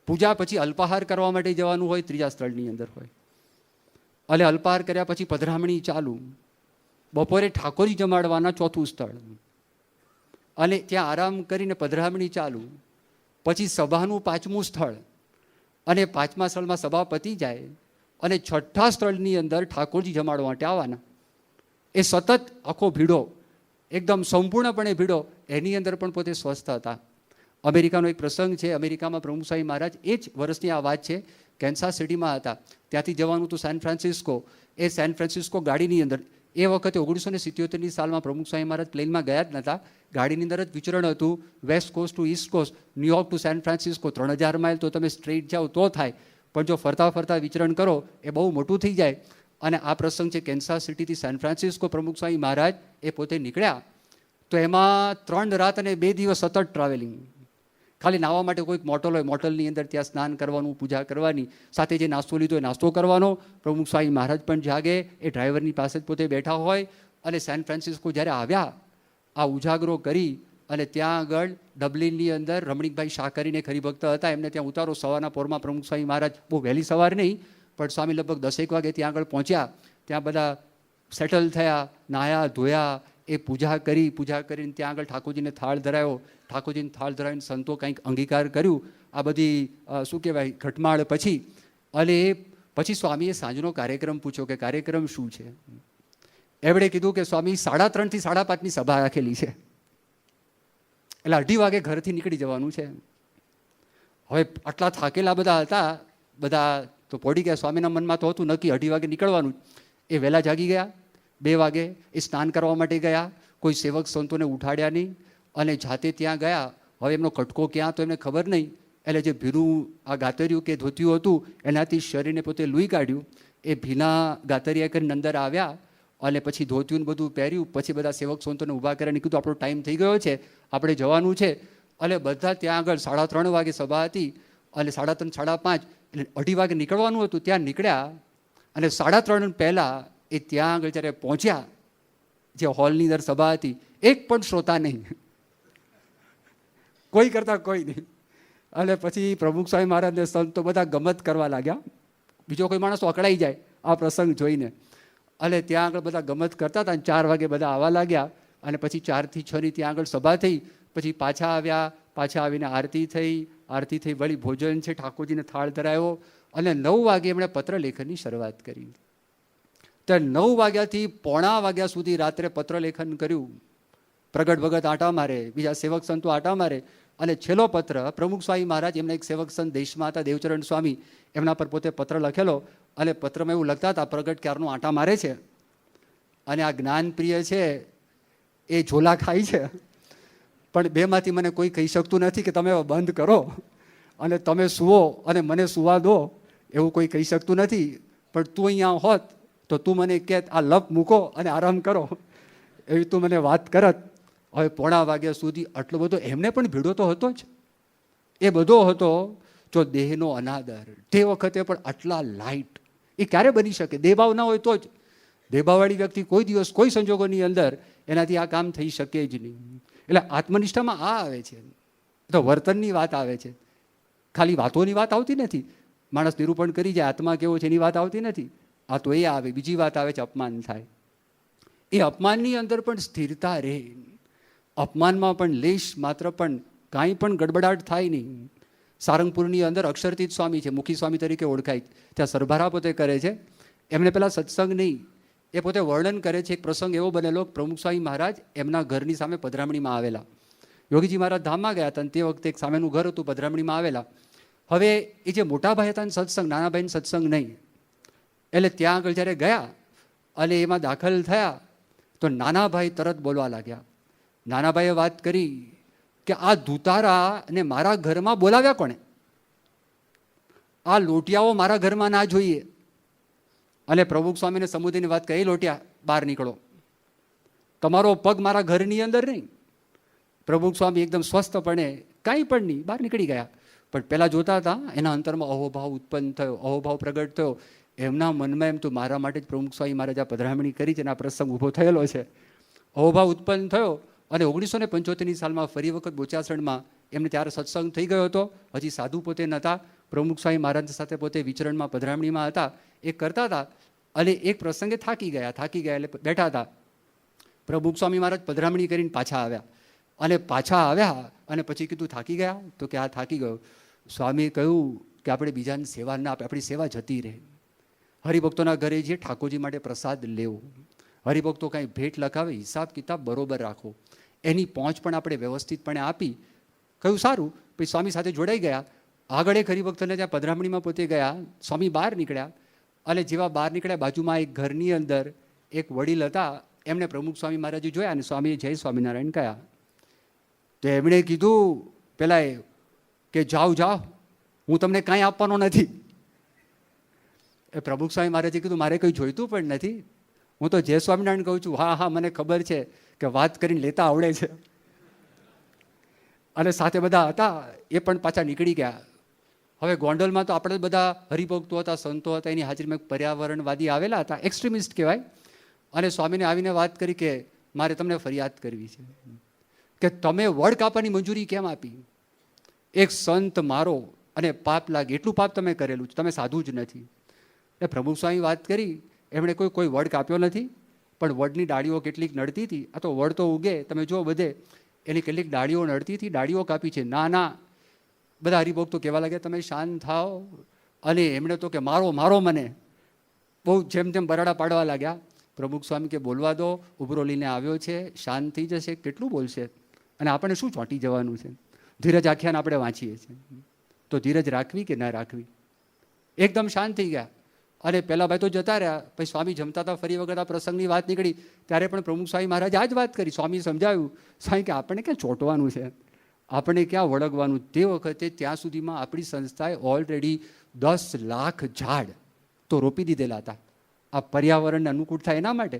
પૂજા પછી અલ્પાહાર કરવા માટે જવાનું હોય, ત્રીજા સ્થળની અંદર હોય, અને અલ્પાહાર કર્યા પછી પધરામણી ચાલુ, બપોરે ઠાકોરજી જમાડવાના 4થું સ્થળ, અને ત્યાં આરામ કરીને પધરામણી ચાલુ, પછી સભાનું 5મું સ્થળ, અને 5મા સ્થળમાં સભા પતી જાય અને 6ઠ્ઠા સ્થળની અંદર ઠાકોરજી જમાડવા માટે આવવાના. એ સતત આખો ભીડો, એકદમ સંપૂર્ણપણે ભીડો, એની અંદર પણ પોતે સ્વસ્થ હતા. અમેરિકાનો એક પ્રસંગ છે. અમેરિકામાં પ્રમુખ સ્વામી મહારાજ એ જ વર્ષની આ વાત છે, કેન્સાસ સિટીમાં હતા. ત્યાંથી જવાનું હતું સેન ફ્રાન્સિસ્કો. એ સેન ફ્રાન્સિસ્કો ગાડીની અંદર, એ વખતે 1977ની સાલમાં પ્રમુખ સ્વામી મહારાજ પ્લેનમાં ગયા જ નહોતા, ગાડીની અંદર જ વિચરણ હતું. West coast to east coast, New York to San Francisco 3000 mile તો તમે સ્ટ્રેટ જાઓ તો થાય, પણ જો ફરતા ફરતા વિચરણ કરો એ બહુ મોટું થઈ જાય. અને આ પ્રસંગ છે કેન્સાસ સિટીથી સેન ફ્રાન્સિસ્કો પ્રમુખ સ્વામી મહારાજ એ પોતે નીકળ્યા. તો એમાં 3 રાત અને 2 દિવસ સતત ટ્રાવેલિંગ. ખાલી નાહવા માટે કોઈક મોટલ હોય, મોટલની અંદર ત્યાં સ્નાન કરવાનું, પૂજા કરવાની, સાથે જે નાસ્તો લીધો એ નાસ્તો કરવાનો. પ્રમુખ સ્વામી મહારાજ પણ જાગે, એ ડ્રાઈવરની પાસે જ પોતે બેઠા હોય. અને સેન ફ્રાન્સિસ્કો જ્યારે આવ્યા, આ ઉજાગરો કરી અને ત્યાં આગળ ડબલિનની અંદર રમણીકભાઈ શાહ કરીને હરિભક્ત હતા, એમને ત્યાં ઉતારો. સવારના પોરમાં પ્રમુખ સ્વામી મહારાજ, બહુ વહેલી સવાર નહીં, પણ સ્વામી લગભગ 10 વાગે ત્યાં આગળ પહોંચ્યા. ત્યાં બધા સેટલ થયા, નાહ્યા ધોયા, એ પૂજા કરીને ત્યાં આગળ ઠાકોરજીને થાળ ધરાયો. ઠાકોરજીને થાળ ધરાવીને સંતો કંઈક અંગીકાર કર્યું. આ બધી શું કહેવાય ઘટમાળ પછી. અને પછી સ્વામીએ સાંજનો કાર્યક્રમ પૂછ્યો કે કાર્યક્રમ શું છે. એમણે કીધું કે સ્વામી 3:30 થી 5:30ની સભા રાખેલી છે, એટલે 2:30 વાગે ઘરથી નીકળી જવાનું છે. હવે આટલા થાકેલા બધા હતા, બધા તો પડી ગયા. સ્વામીના મનમાં તો હતું નક્કી 2:30 વાગે નીકળવાનું. એ વહેલા જાગી ગયા. 2 વાગે એ સ્નાન કરવા માટે ગયા. કોઈ સેવક સંતોને ઉઠાડ્યા નહીં અને જાતે ત્યાં ગયા. હવે એમનો કટકો ક્યાં તો એમને ખબર નહીં. એટલે જે ભીનું આ ગાતરિયું કે ધોતિયું હતું એનાથી શરીરને પોતે લૂઈ કાઢ્યું. એ ભીના ગાતરિયા કરીને અંદર આવ્યા અને પછી ધોતિયું બધું પહેર્યું. પછી બધા સેવક સંતોને ઊભા કરીને કીધું આપણો ટાઈમ થઈ ગયો છે, આપણે જવાનું છે. એટલે બધા ત્યાં આગળ 3:30 વાગે સભા હતી અને 3:30, 5:30 એટલે 2:30 વાગે નીકળવાનું હતું. ત્યાં નીકળ્યા અને 3:30 પહેલાં એ ત્યાં આગળ જ્યારે પહોંચ્યા, જે હોલની અંદર સભા હતી, એક પણ શ્રોતા નહીં, કોઈ કરતા કોઈ નહીં. અને પછી પ્રમુખ સ્વામી મહારાજને સંતો બધા ગમત કરવા લાગ્યા. બીજો કોઈ માણસ અકળાઈ જાય આ પ્રસંગ જોઈને. અને ત્યાં આગળ બધા ગમત કરતા હતા. 4 વાગે બધા આવવા લાગ્યા અને પછી 4 થી 6ની ત્યાં આગળ સભા થઈ. પછી પાછા આવ્યા. પાછા આવીને આરતી થઈ વળી ભોજન છે, ઠાકોરજીને થાળ ધરાયો. અને 9 વાગે એમણે પત્ર લેખનની શરૂઆત કરી. તો 9 વાગ્યાથી 9:45 વાગ્યા સુધી રાત્રે પત્ર લેખન કર્યું. પ્રગટ ભગત આટા મારે, બીજા સેવક સંતો આટા મારે. અને છેલ્લો પત્ર પ્રમુખ સ્વામી મહારાજ, એમના એક સેવક સંત દેશમાં હતા દેવચરણ સ્વામી, એમના પર પોતે પત્ર લખેલો. અને પત્રમાં એવું લખતા હતા, પ્રગટ ક્યારનો આટા મારે છે અને આ જ્ઞાનપ્રિય છે એ ઝોલા ખાય છે, પણ બેમાંથી મને કોઈ કહી શકતું નથી કે તમે બંધ કરો અને તમે સૂવો અને મને સૂવા દો, એવું કોઈ કહી શકતું નથી. પણ તું અહીંયા હોત તો તું મને કહે આ લપ મૂકો અને આરામ કરો, એવી તું મને વાત કરત. હવે 9:45 વાગ્યા સુધી આટલો બધો એમને પણ ભીડો તો હતો જ. એ બધો હતો જો દેહનો અનાદર. તે વખતે પણ આટલા લાઇટ એ ક્યારે બની શકે? દેહભાવ ના હોય તો જ. દેહભાવવાળી વ્યક્તિ કોઈ દિવસ કોઈ સંજોગોની અંદર એનાથી આ કામ થઈ શકે જ નહીં. એટલે આત્મનિષ્ઠામાં આ આવે છે, તો વર્તનની વાત આવે છે, ખાલી વાતોની વાત આવતી નથી. માણસ નિરૂપણ કરી જાય આત્મા કેવો છે એની વાત આવતી નથી. આ તો એ આવે. બીજી વાત આવે છે અપમાન થાય. એ અપમાનની અંદર પણ સ્થિરતા રહે. અપમાનમાં પણ લેશ માત્ર પણ કાંઈ પણ ગડબડાટ થાય નહીં. સારંગપુરની અંદર અક્ષરતીત સ્વામી છે, મુખી સ્વામી તરીકે ઓળખાય. ત્યાં સરભારા પોતે કરે છે. એમને પેલા સત્સંગ નહીં, એ પોતે વર્ણન કરે છે. એક પ્રસંગ એવો બનેલો, પ્રમુખ સ્વામી મહારાજ એમના ઘરની સામે પધરામણીમાં આવેલા. યોગીજી મહારાજ ધામમાં ગયા હતા અને તે વખતે એક સામેનું ઘર હતું, પધરામણીમાં આવેલા. હવે એ જે મોટા ભાઈ હતા સત્સંગ, નાના ભાઈને સત્સંગ નહીં. એટલે ત્યાં આગળ જ્યારે ગયા અને એમાં દાખલ થયા તો નાના ભાઈ તરત બોલવા લાગ્યા. નાના ભાઈએ વાત કરી કે આ ધુતારા ને મારા ઘરમાં બોલાવ્યા કોણે? આ લોટિયાઓ મારા ઘરમાં ના જોઈએ. અને પ્રમુખ સ્વામીને સમુદ્રની વાત કહી, લોટિયા બહાર નીકળો, તમારો પગ મારા ઘરની અંદર નહીં. પ્રમુખ સ્વામી એકદમ સ્વસ્થપણે કાંઈ પણ નહીં, બહાર નીકળી ગયા. પણ પહેલાં જોતા હતા એના અંતરમાં અહોભાવ ઉત્પન્ન થયો, અહોભાવ પ્રગટ થયો. એમના મનમાં એમ તો મારા માટે જ પ્રમુખ સ્વામી મહારાજ આ પધરામણી કરી છે અને આ પ્રસંગ ઊભો થયેલો છે. અહોભાવ ઉત્પન્ન થયો અને 1975ની સાલમાં ફરી વખત બોચાસણમાં એમને ત્યારે સત્સંગ થઈ ગયો હતો. હજી સાધુ પોતે નહોતા, પ્રમુખ સ્વામી મહારાજ સાથે પોતે વિચરણમાં પધરામણીમાં હતા. એ કરતા હતા અને એક પ્રસંગે થાકી ગયા એટલે બેઠા હતા. પ્રમુખ સ્વામી મહારાજ પધરામણી કરીને પાછા આવ્યા અને પાછા આવ્યા અને પછી કીધું થાકી ગયા? તો કે આ થાકી ગયો. સ્વામીએ કહ્યું કે આપણે બીજાની સેવા ના આપે, આપણી સેવા જતી રહે. હરિભક્તોના ઘરે જઈએ, ઠાકોરજી માટે પ્રસાદ લેવો, હરિભક્તો કાંઈ ભેટ લખાવે, હિસાબ કિતાબ બરોબર રાખો, એની પહોંચ પણ આપણે વ્યવસ્થિતપણે આપી. કહ્યું સારું. પછી સ્વામી સાથે જોડાઈ ગયા. આગળ એક હરિભક્તને ત્યાં પધરામણીમાં પોતે ગયા. સ્વામી બહાર નીકળ્યા અને જેવા બહાર નીકળ્યા બાજુમાં એક ઘરની અંદર એક વડીલ હતા. એમણે પ્રમુખ સ્વામી મહારાજે જોયા અને સ્વામીએ જય સ્વામિનારાયણ કહ્યા. તો એમણે કીધું પેલા કે જાઓ જાઓ, હું તમને કાંઈ આપવાનો નથી. એ પ્રમુખ સ્વામી મહારાજે કીધું મારે કંઈ જોઈતું પણ નથી, હું તો જય સ્વામિનારાયણ કહું છું. હા હા, મને ખબર છે કે વાત કરીને લેતા આવડે છે. અને સાથે બધા હતા એ પણ પાછા નીકળી ગયા. હવે ગોંડલમાં તો આપણે બધા હરિભક્તો હતા, સંતો હતા, એની હાજરીમાં પર્યાવરણવાદી આવેલા હતા, એક્સ્ટ્રીમિસ્ટ કહેવાય. અને સ્વામીને આવીને વાત કરી કે મારે તમને ફરિયાદ કરવી છે કે તમે વડ કાપવાની મંજૂરી કેમ આપી? એક સંત મારો અને પાપ લાગે એટલું પાપ તમે કરેલું છે, તમે સાધુ જ નથી. એ પ્રમુખ સ્વામી વાત કરી, એમણે કોઈ વડ કાપ્યો નથી, પણ વડની ડાળીઓ કેટલીક નડતી હતી. આ તો વડ તો ઉગે, તમે જો બધે એની કેટલીક ડાળીઓ નડતી હતી, ડાળીઓ કાપી છે. ના ના, બધા હરિભક્તો કહેવા લાગ્યા તમે શાંત થાઓ. અને એમણે તો કે મારો મારો મને બહુ જેમ તેમ બરાડા પાડવા લાગ્યા. પ્રમુખ સ્વામી કે બોલવા દો, ઉભરો લઈને આવ્યો છે, શાંત થઈ જશે, કેટલું બોલશે અને આપણે શું ચોંટી જવાનું છે? ધીરજ આખ્યાન આપણે વાંચીએ છીએ, તો ધીરજ રાખવી કે ના રાખવી? એકદમ શાંત થઈ ગયા. અને પહેલા ભાઈ તો જતા રહ્યા. પછી સ્વામી જમતા હતા, ફરી વખત આ પ્રસંગની વાત નીકળી ત્યારે પણ પ્રમુખ સ્વામી મહારાજે આ જ વાત કરી. સ્વામી સમજાવ્યું, સ્વામી કે આપણે ક્યાં ચોંટવાનું છે, આપણે ક્યાં વળગવાનું? તે વખતે ત્યાં સુધીમાં આપણી સંસ્થાએ ઓલરેડી 10 લાખ ઝાડ તો રોપી દીધેલા હતા, આ પર્યાવરણને અનુકૂળ થાય એના માટે.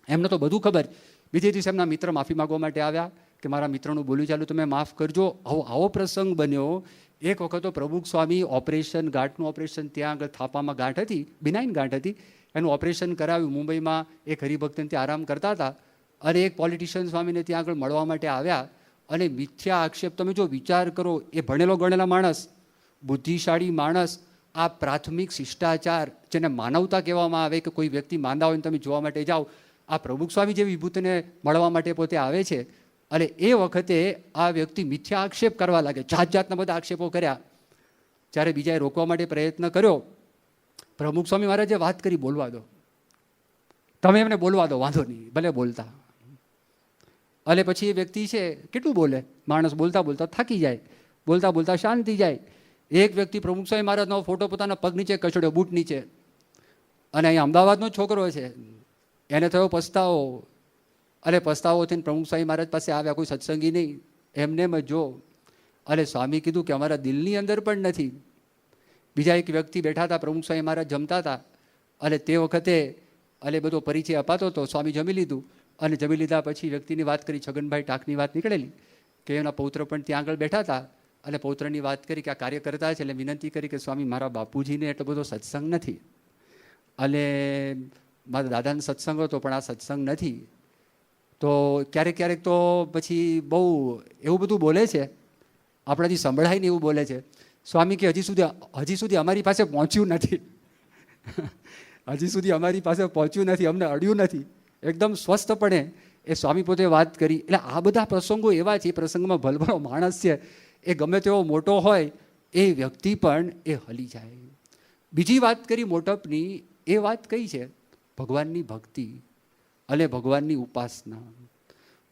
એમને તો બધું ખબર. બીજે દિવસે એમના મિત્ર માફી માગવા માટે આવ્યા કે મારા મિત્રનું બોલ્યું ચાલુ તમે માફ કરજો. આવો પ્રસંગ બન્યો. એક વખત તો પ્રમુખ સ્વામી ઓપરેશન, ગાંઠનું ઓપરેશન, ત્યાં આગળ થાપામાં ગાંઠ હતી, બિનાઇન ગાંઠ હતી, એનું ઓપરેશન કરાવ્યું. મુંબઈમાં એક હરિભક્તને ત્યાં આરામ કરતા હતા અને એક પોલિટિશિયન સ્વામીને ત્યાં આગળ મળવા માટે આવ્યા. અને મિથ્યા આક્ષેપ, તમે જો વિચાર કરો, એ ભણેલો ગણેલા માણસ, બુદ્ધિશાળી માણસ, આ પ્રાથમિક શિષ્ટાચાર જેને માનવતા કહેવામાં આવે કે કોઈ વ્યક્તિ માંદા હોય ને તમે જોવા માટે જાઓ, આ પ્રમુખ સ્વામી જેવી વિભૂતિને મળવા માટે પોતે આવે છે. અને એ વખતે આ વ્યક્તિ મિથ્યા આક્ષેપ કરવા લાગે, જાત જાતના બધા આક્ષેપો કર્યા. જ્યારે બીજાએ રોકવા માટે પ્રયત્ન કર્યો, પ્રમુખ સ્વામી મહારાજે વાત કરી બોલવા દો, તમે એમને બોલવા દો, વાંધો નહીં, ભલે બોલતા. અને પછી એ વ્યક્તિ છે કેટલું બોલે, માણસ બોલતા બોલતા થાકી જાય, બોલતા બોલતા શાંત થઈ જાય. એક વ્યક્તિ પ્રમુખ સ્વામી મહારાજનો ફોટો પોતાના પગ નીચે કચડ્યો, બૂટ નીચે. અને અહીંયા અમદાવાદનો છોકરો છે, એને થયો પસ્તાવો. અને પસ્તાવો થઈને પ્રમુખ સ્વામી મહારાજ પાસે આવ્યા, કોઈ સત્સંગી નહીં, એમને જો. અને સ્વામી કીધું કે અમારા દિલની અંદર પણ નથી. બીજા એક વ્યક્તિ બેઠા હતા, પ્રમુખ સ્વામી મહારાજ જમતા હતા અને તે વખતે અને બધો પરિચય અપાતો હતો. સ્વામી જમી લીધું અને જમી લીધા પછી વ્યક્તિની વાત કરી, છગનભાઈ ટાંકની વાત નીકળેલી કે એના પૌત્ર પણ ત્યાં આગળ બેઠા હતા. અને પૌત્રની વાત કરી કે આ કાર્ય કરતા છે, એટલે વિનંતી કરી કે સ્વામી મારા બાપુજીને એટલો બધો સત્સંગ નથી, અને મારા દાદાનો સત્સંગ હતો પણ આ સત્સંગ નથી. તો ક્યારેક ક્યારેક તો પછી બહુ એવું બધું બોલે છે, આપણાથી સંભળાય ને એવું બોલે છે. સ્વામી કે હજી સુધી અમારી પાસે પહોંચ્યું નથી હજી સુધી અમારી પાસે પહોંચ્યું નથી, અમને અડ્યું નથી. એકદમ સ્વસ્થપણે એ સ્વામી પોતે વાત કરી. એટલે આ બધા પ્રસંગો એવા છે, એ પ્રસંગમાં ભલભલો માણસ છે, એ ગમે તેવો મોટો હોય એ વ્યક્તિ પણ એ હલી જાય. બીજી વાત કરી મોટપની, એ વાત કઈ છે? ભગવાનની ભક્તિ અને ભગવાનની ઉપાસના.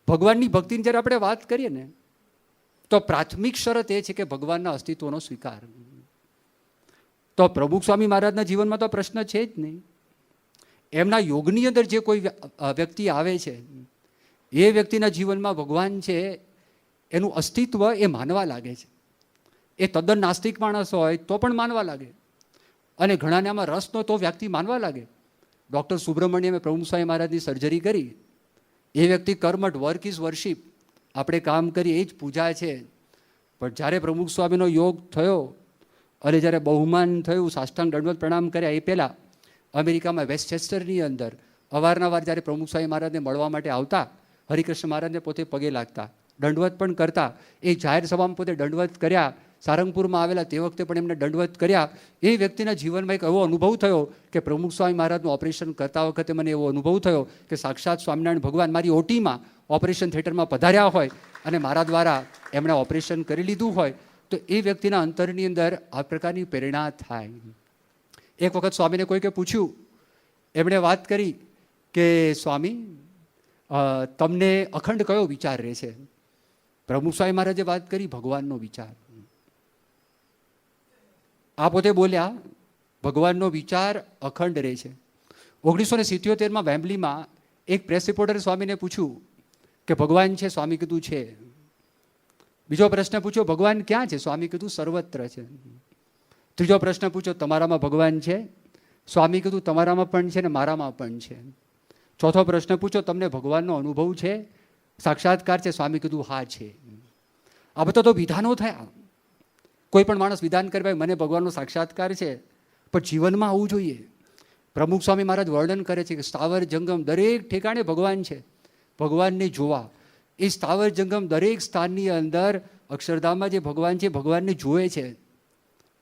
ભગવાનની ભક્તિની જ્યારે આપણે વાત કરીએ ને, તો પ્રાથમિક શરત એ છે કે ભગવાનના અસ્તિત્વનો સ્વીકાર. તો પ્રમુખ સ્વામી મહારાજના જીવનમાં તો પ્રશ્ન છે જ નહીં. એમના યોગની અંદર જે કોઈ વ્યક્તિ આવે છે, એ વ્યક્તિના જીવનમાં ભગવાન છે એનું અસ્તિત્વ એ માનવા લાગે છે. એ તદ્દન નાસ્તિક માણસ હોય તો પણ માનવા લાગે, અને ઘણાને આમાં રસ નો તો વ્યક્તિ માનવા લાગે. ડૉક્ટર સુબ્રમણ્યમે પ્રમુખ સ્વામી મહારાજની સર્જરી કરી. એ વ્યક્તિ કર્મઠ, વર્ક ઇઝ વર્શિપ, આપણે કામ કરીએ એ જ પૂજા છે. પણ જ્યારે પ્રમુખ સ્વામીનો યોગ થયો અને જ્યારે બહુમાન થયું, સાષ્ટાંગ દંડવત પ્રણામ કર્યા, એ પહેલાં અમેરિકામાં વેસ્ટચેસ્ટરની અંદર અવારનવાર જ્યારે પ્રમુખ સ્વામી મહારાજને મળવા માટે આવતા, હરિકૃષ્ણ મહારાજને પોતે પગે લાગતા, દંડવત પણ કરતા. એ જાહેર સભામાં પોતે દંડવત કર્યા. સારંગપુરમાં આવેલા તે વખતે પણ એમને દંડવત કર્યા. એ વ્યક્તિના જીવનમાં એક એવો અનુભવ થયો કે પ્રમુખ સ્વામી મહારાજનું ઓપરેશન કરતા વખતે મને એવો અનુભવ થયો કે સાક્ષાત સ્વામિનારાયણ ભગવાન મારી ઓટીમાં ઓપરેશન થિયેટરમાં પધાર્યા હોય અને મારા દ્વારા એમણે ઓપરેશન કરી લીધું હોય. તો એ વ્યક્તિના અંતરની અંદર આ પ્રકારની પ્રેરણા થાય. એક વખત સ્વામીને કોઈકે પૂછ્યું, એમણે વાત કરી કે સ્વામી તમને અખંડ કયો વિચાર રહે છે? પ્રમુખ સ્વામી મહારાજે વાત કરી ભગવાનનો વિચાર. આ પોતે બોલ્યા ભગવાનનો વિચાર અખંડ રહે છે. 1977માં વેમ્બલીમાં એક પ્રેસ રિપોર્ટરે સ્વામીને પૂછ્યું કે ભગવાન છે? સ્વામી કીધું છે. બીજો પ્રશ્ન પૂછ્યો, ભગવાન ક્યાં છે? સ્વામી કીધું સર્વત્ર છે. ત્રીજો પ્રશ્ન પૂછ્યો, તમારામાં ભગવાન છે? સ્વામી કીધું તમારામાં પણ છે ને મારામાં પણ છે. ચોથો પ્રશ્ન પૂછ્યો, તમને ભગવાનનો અનુભવ છે, સાક્ષાત્કાર છે? સ્વામી કીધું હા છે. આ બધા તો વિધાનો થયા. કોઈ પણ માણસ વિધાન કરે ભાઈ મને ભગવાનનો સાક્ષાત્કાર છે, પણ જીવનમાં આવવું જોઈએ. પ્રમુખ સ્વામી મહારાજ વર્ણન કરે છે કે સ્થાવર જંગમ દરેક ઠેકાણે ભગવાન છે. ભગવાનને જોવા, એ સ્થાવર જંગમ દરેક સ્થાનની અંદર અક્ષરધામમાં જે ભગવાન છે, ભગવાનને જોવે છે.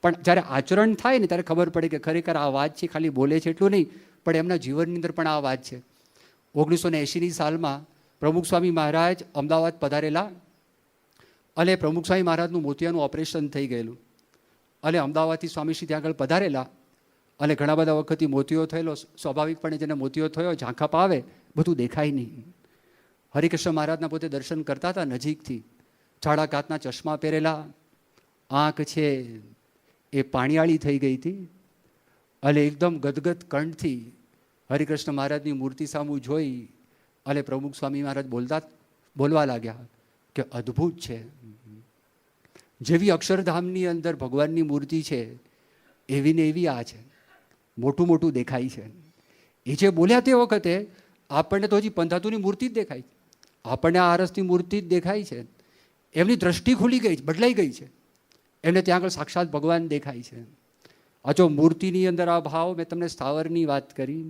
પણ જ્યારે આચરણ થાય ને ત્યારે ખબર પડે કે ખરેખર આ વાત છે, ખાલી બોલે છે એટલું નહીં, પણ એમના જીવનની અંદર પણ આ વાત છે. 1980ની સાલમાં પ્રમુખ સ્વામી મહારાજ અમદાવાદ પધારેલા, અને પ્રમુખ સ્વામી મહારાજનું મોતિયાનું ઓપરેશન થઈ ગયેલું, અને અમદાવાદથી સ્વામીશ્રી ત્યાં આગળ પધારેલા. અને ઘણા બધા વખતથી મોતિયો થયેલો, સ્વાભાવિકપણે જેને મોતિયો થયો ઝાંખા પાવે, બધું દેખાય નહીં. હરિકૃષ્ણ મહારાજના પોતે દર્શન કરતા હતા નજીકથી. જાડા કાચના ચશ્મા પહેરેલા, આંખ છે એ પાણીયાળી થઈ ગઈ હતી, અને એકદમ ગદગદ કંઠથી હરિકૃષ્ણ મહારાજની મૂર્તિ સામું જોઈ અને પ્રમુખ સ્વામી મહારાજ બોલવા લાગ્યા કે અદ્ભુત છે. જેવી અક્ષરધામની અંદર ભગવાનની મૂર્તિ છે, એવી ને એવી આ છે, મોટું મોટું દેખાય છે. એ જે બોલ્યા તે વખતે આપણને તો હજી પંધાતુની મૂર્તિ જ દેખાય છે, આપણને આ આરસની મૂર્તિ જ દેખાય છે. એમની દ્રષ્ટિ ખુલી ગઈ, બદલાઈ ગઈ છે. એમને ત્યાં આગળ સાક્ષાત ભગવાન દેખાય છે. આ જો મૂર્તિની અંદર આ ભાવ, મેં તમને સ્થાવરની વાત કરી,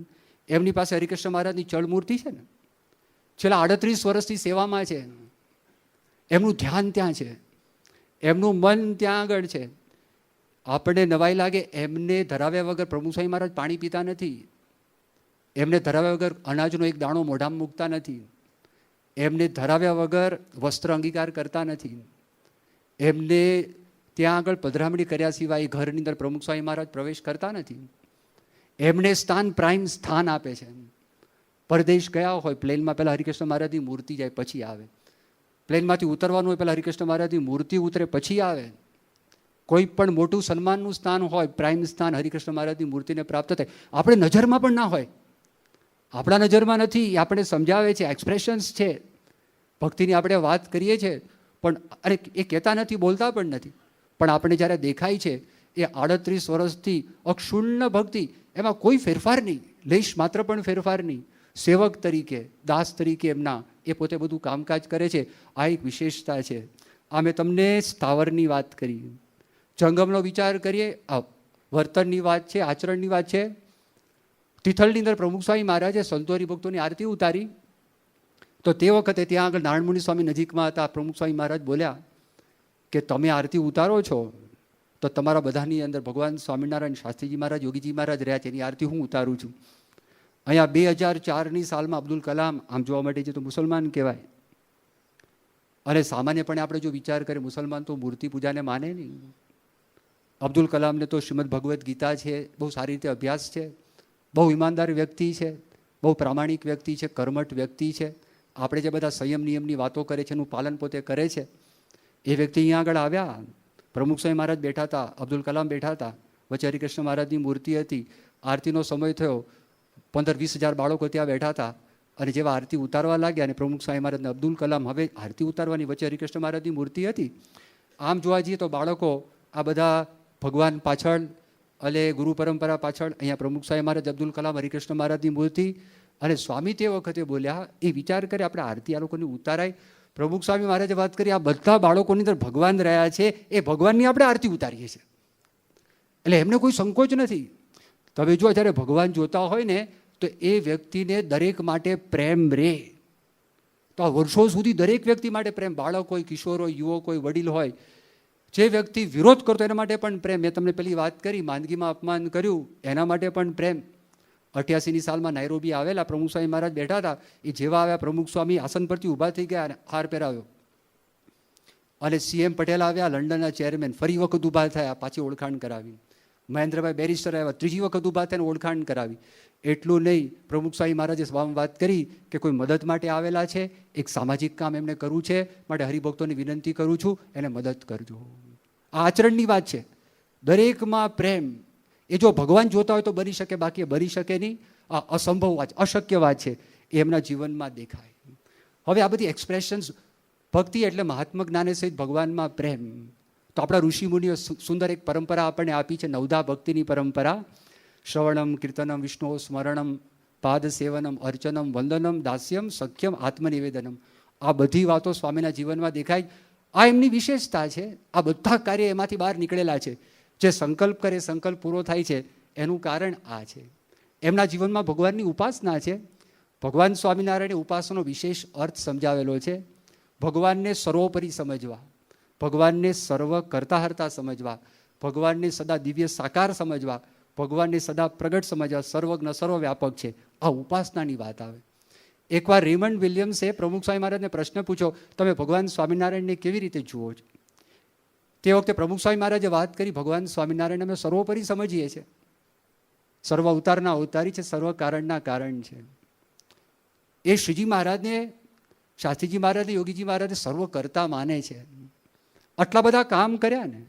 એમની પાસે હરિકૃષ્ણ મહારાજની ચળ મૂર્તિ છે ને, છેલ્લા 38 વર્ષથી સેવામાં છે. એમનું ધ્યાન ત્યાં છે, એમનું મન ત્યાં આગળ છે. આપણને નવાઈ લાગે, એમને ધરાવ્યા વગર પ્રમુખ સ્વામી મહારાજ પાણી પીતા નથી, એમને ધરાવ્યા વગર અનાજનો એક દાણો મોઢામાં મૂકતા નથી, એમને ધરાવ્યા વગર વસ્ત્ર અંગીકાર કરતા નથી, એમને ત્યાં આગળ પધરામણી કર્યા સિવાય ઘરની અંદર પ્રમુખ સ્વામી મહારાજ પ્રવેશ કરતા નથી. એમને પ્રાઇમ સ્થાન આપે છે. પરદેશ ગયા હોય, પ્લેનમાં પહેલાં હરિકૃષ્ણ મહારાજની મૂર્તિ જાય પછી આવે. પ્લેનમાંથી ઉતરવાનું હોય પહેલાં હરિકૃષ્ણ મહારાજની મૂર્તિ ઉતરે પછી આવે. કોઈ પણ મોટું સન્માનનું સ્થાન હોય, પ્રાઇમ સ્થાન હરિકૃષ્ણ મહારાજની મૂર્તિને પ્રાપ્ત થાય. આપણે નજરમાં પણ ના હોય, આપણા નજરમાં નથી, આપણે સમજાવે છે, એક્સપ્રેશન્સ છે, ભક્તિની આપણે વાત કરીએ છીએ, પણ અરે એ કહેતા નથી, બોલતા પણ નથી, પણ આપણે જ્યારે દેખાય છે એ 38 વર્ષથી અક્ષુણ્ણ ભક્તિ, એમાં કોઈ ફેરફાર નહીં, લેશ માત્ર પણ ફેરફાર નહીં. સેવક તરીકે, દાસ તરીકે એમના એ પોતે બધું કામકાજ કરે છે. આ એક વિશેષતા છે. આ મેં તમને સ્થાવરની વાત કરી, જંગમનો વિચાર કરીએ, આ વર્તનની વાત છે, આચરણની વાત છે. તિથલની અંદર પ્રમુખ સ્વામી મહારાજે સંતોરી ભક્તોની આરતી ઉતારી, તો તે વખતે ત્યાં આગળ નારાયણમુનિ સ્વામી નજીકમાં હતા. પ્રમુખ સ્વામી મહારાજ બોલ્યા કે તમે આરતી ઉતારો છો તો તમારા બધાની અંદર ભગવાન સ્વામિનારાયણ, શાસ્ત્રીજી મહારાજ, યોગીજી મહારાજ રહ્યા છે, એની આરતી હું ઉતારું છું. અહીંયા 2004ની સાલમાં અબ્દુલ કલામ, આમ જોવા માટે છે તો મુસલમાન કહેવાય, અને સામાન્યપણે આપણે જો વિચાર કરીએ, મુસલમાન તો મૂર્તિ પૂજાને માને નહીં. અબ્દુલ કલામને તો શ્રીમદ ભગવદ્ ગીતા છે, બહુ સારી રીતે અભ્યાસ છે, બહુ ઈમાનદાર વ્યક્તિ છે, બહુ પ્રામાણિક વ્યક્તિ છે, કર્મઠ વ્યક્તિ છે. આપણે જે બધા સંયમ નિયમની વાતો કરે છે એનું પાલન પોતે કરે છે. એ વ્યક્તિ અહીંયા આગળ આવ્યા, પ્રમુખ સ્વામી મહારાજ બેઠા હતા, અબ્દુલ કલામ બેઠા હતા, વચ્ચે હરિકૃષ્ણ મહારાજની મૂર્તિ હતી. આરતીનો સમય થયો, 15-20 હજાર બાળકો ત્યાં બેઠા હતા, અને જેવા આરતી ઉતારવા લાગ્યા અને પ્રમુખ સ્વામી મહારાજને અબ્દુલ કલામ હવે આરતી ઉતારવાની, વચ્ચે હરિકૃષ્ણ મહારાજની મૂર્તિ હતી. આમ જોવા જઈએ તો બાળકો આ બધા ભગવાન પાછળ, અને ગુરુ પરંપરા પાછળ, અહીંયા પ્રમુખ સ્વામી મહારાજ, અબ્દુલ કલામ, હરિકૃષ્ણ મહારાજની મૂર્તિ. અને સ્વામી તે વખતે બોલ્યા, એ વિચાર કરે આપણે આરતી આ લોકોની ઉતારાય. પ્રમુખ સ્વામી મહારાજે વાત કરી, આ બધા બાળકોની અંદર ભગવાન રહ્યા છે, એ ભગવાનની આપણે આરતી ઉતારીએ છીએ. એટલે એમને કોઈ સંકોચ નથી. તમે જો જ્યારે ભગવાન જોતા હોય ને તો એ વ્યક્તિને દરેક માટે પ્રેમ રહે. તો આ વર્ષો સુધી દરેક વ્યક્તિ માટે પ્રેમ, બાળક હોય, કિશોર હોય, યુવક હોય, વડીલ હોય. જે વ્યક્તિ વિરોધ કરતો એના માટે પણ પ્રેમ. મેં તમને પેલી વાત કરી, માંદગીમાં અપમાન કર્યું એના માટે પણ પ્રેમ. 88ની સાલમાં નાયરોબી આવેલા, પ્રમુખ સ્વામી મહારાજ બેઠા હતા. એ જેવા આવ્યા, પ્રમુખ સ્વામી આસન પરથી ઊભા થઈ ગયા અને હાર પહેરાવ્યો. અને CM પટેલ આવ્યા, લંડનના ચેરમેન, ફરી વખત ઊભા થયા, પાછી ઓળખાણ કરાવી. મહેન્દ્રભાઈ બેરિસ્ટર આવ્યા, ત્રીજી વખત ઊભા થઈને ઓળખાણ કરાવી. એટલું નહીં, પ્રમુખ સ્વામી મહારાજે સ્વામી વાત કરી કે કોઈ મદદ માટે આવેલા છે, એક સામાજિક કામ એમને કરવું છે, માટે હરિભક્તોની વિનંતી કરું છું, એને મદદ કરજો. આ આચરણની વાત છે. દરેકમાં પ્રેમ. એ જો ભગવાન જોતા હોય તો બની શકે, બાકી બની શકે નહીં. આ અસંભવ વાત, અશક્ય વાત છે, એ એમના જીવનમાં દેખાય. હવે આ બધી એક્સપ્રેશન્સ, ભક્તિ એટલે મહાત્મ જ્ઞાને સહિત ભગવાનમાં પ્રેમ. તો આપણા ઋષિમુનિઓ સુંદર એક પરંપરા આપણને આપી છે, નવધા ભક્તિની પરંપરા. શ્રવણમ, કીર્તનમ, વિષ્ણુ સ્મરણમ, પાદ સેવનમ, અર્ચનમ, વંદનમ, દાસ્યમ, સખ્યમ, આત્મનિવેદનમ. આ બધી વાતો સ્વામીના જીવનમાં દેખાય. આ એમની વિશેષતા છે. આ બધા કાર્ય એમાંથી બહાર નીકળેલા છે. જે સંકલ્પ કરે, સંકલ્પ પૂરો થાય છે, એનું કારણ આ છે. એમના જીવનમાં ભગવાનની ઉપાસના છે. ભગવાન સ્વામિનારાયણે ઉપાસનાનો વિશેષ અર્થ સમજાવેલો છે. ભગવાનને સર્વોપરી સમજવા, ભગવાનને સર્વ કરતા હરતા સમજવા, ભગવાનને સદા દિવ્ય સાકાર સમજવા, ભગવાનને સદા પ્રગટ સમજવા, સર્વજ્ઞ સર્વવ્યાપક છે. આ ઉપાસનાની વાત આવે. એકવાર રેમન્ડ વિલિયમ્સે પ્રમુખ સ્વામી મહારાજને પ્રશ્ન પૂછ્યો, તમે ભગવાન સ્વામિનારાયણને કેવી રીતે જુઓ છો? તે વખતે પ્રમુખ સ્વામી મહારાજે વાત કરી, ભગવાન સ્વામિનારાયણ અમે સર્વોપરી સમજીએ છીએ. સર્વ અવતારના અવતારી છે, સર્વ કારણના કારણ છે. એ શ્રીજી મહારાજને, શાસ્ત્રીજી મહારાજને, યોગીજી મહારાજને સર્વ કરતા માને છે. આટલા બધા કામ કર્યા ને,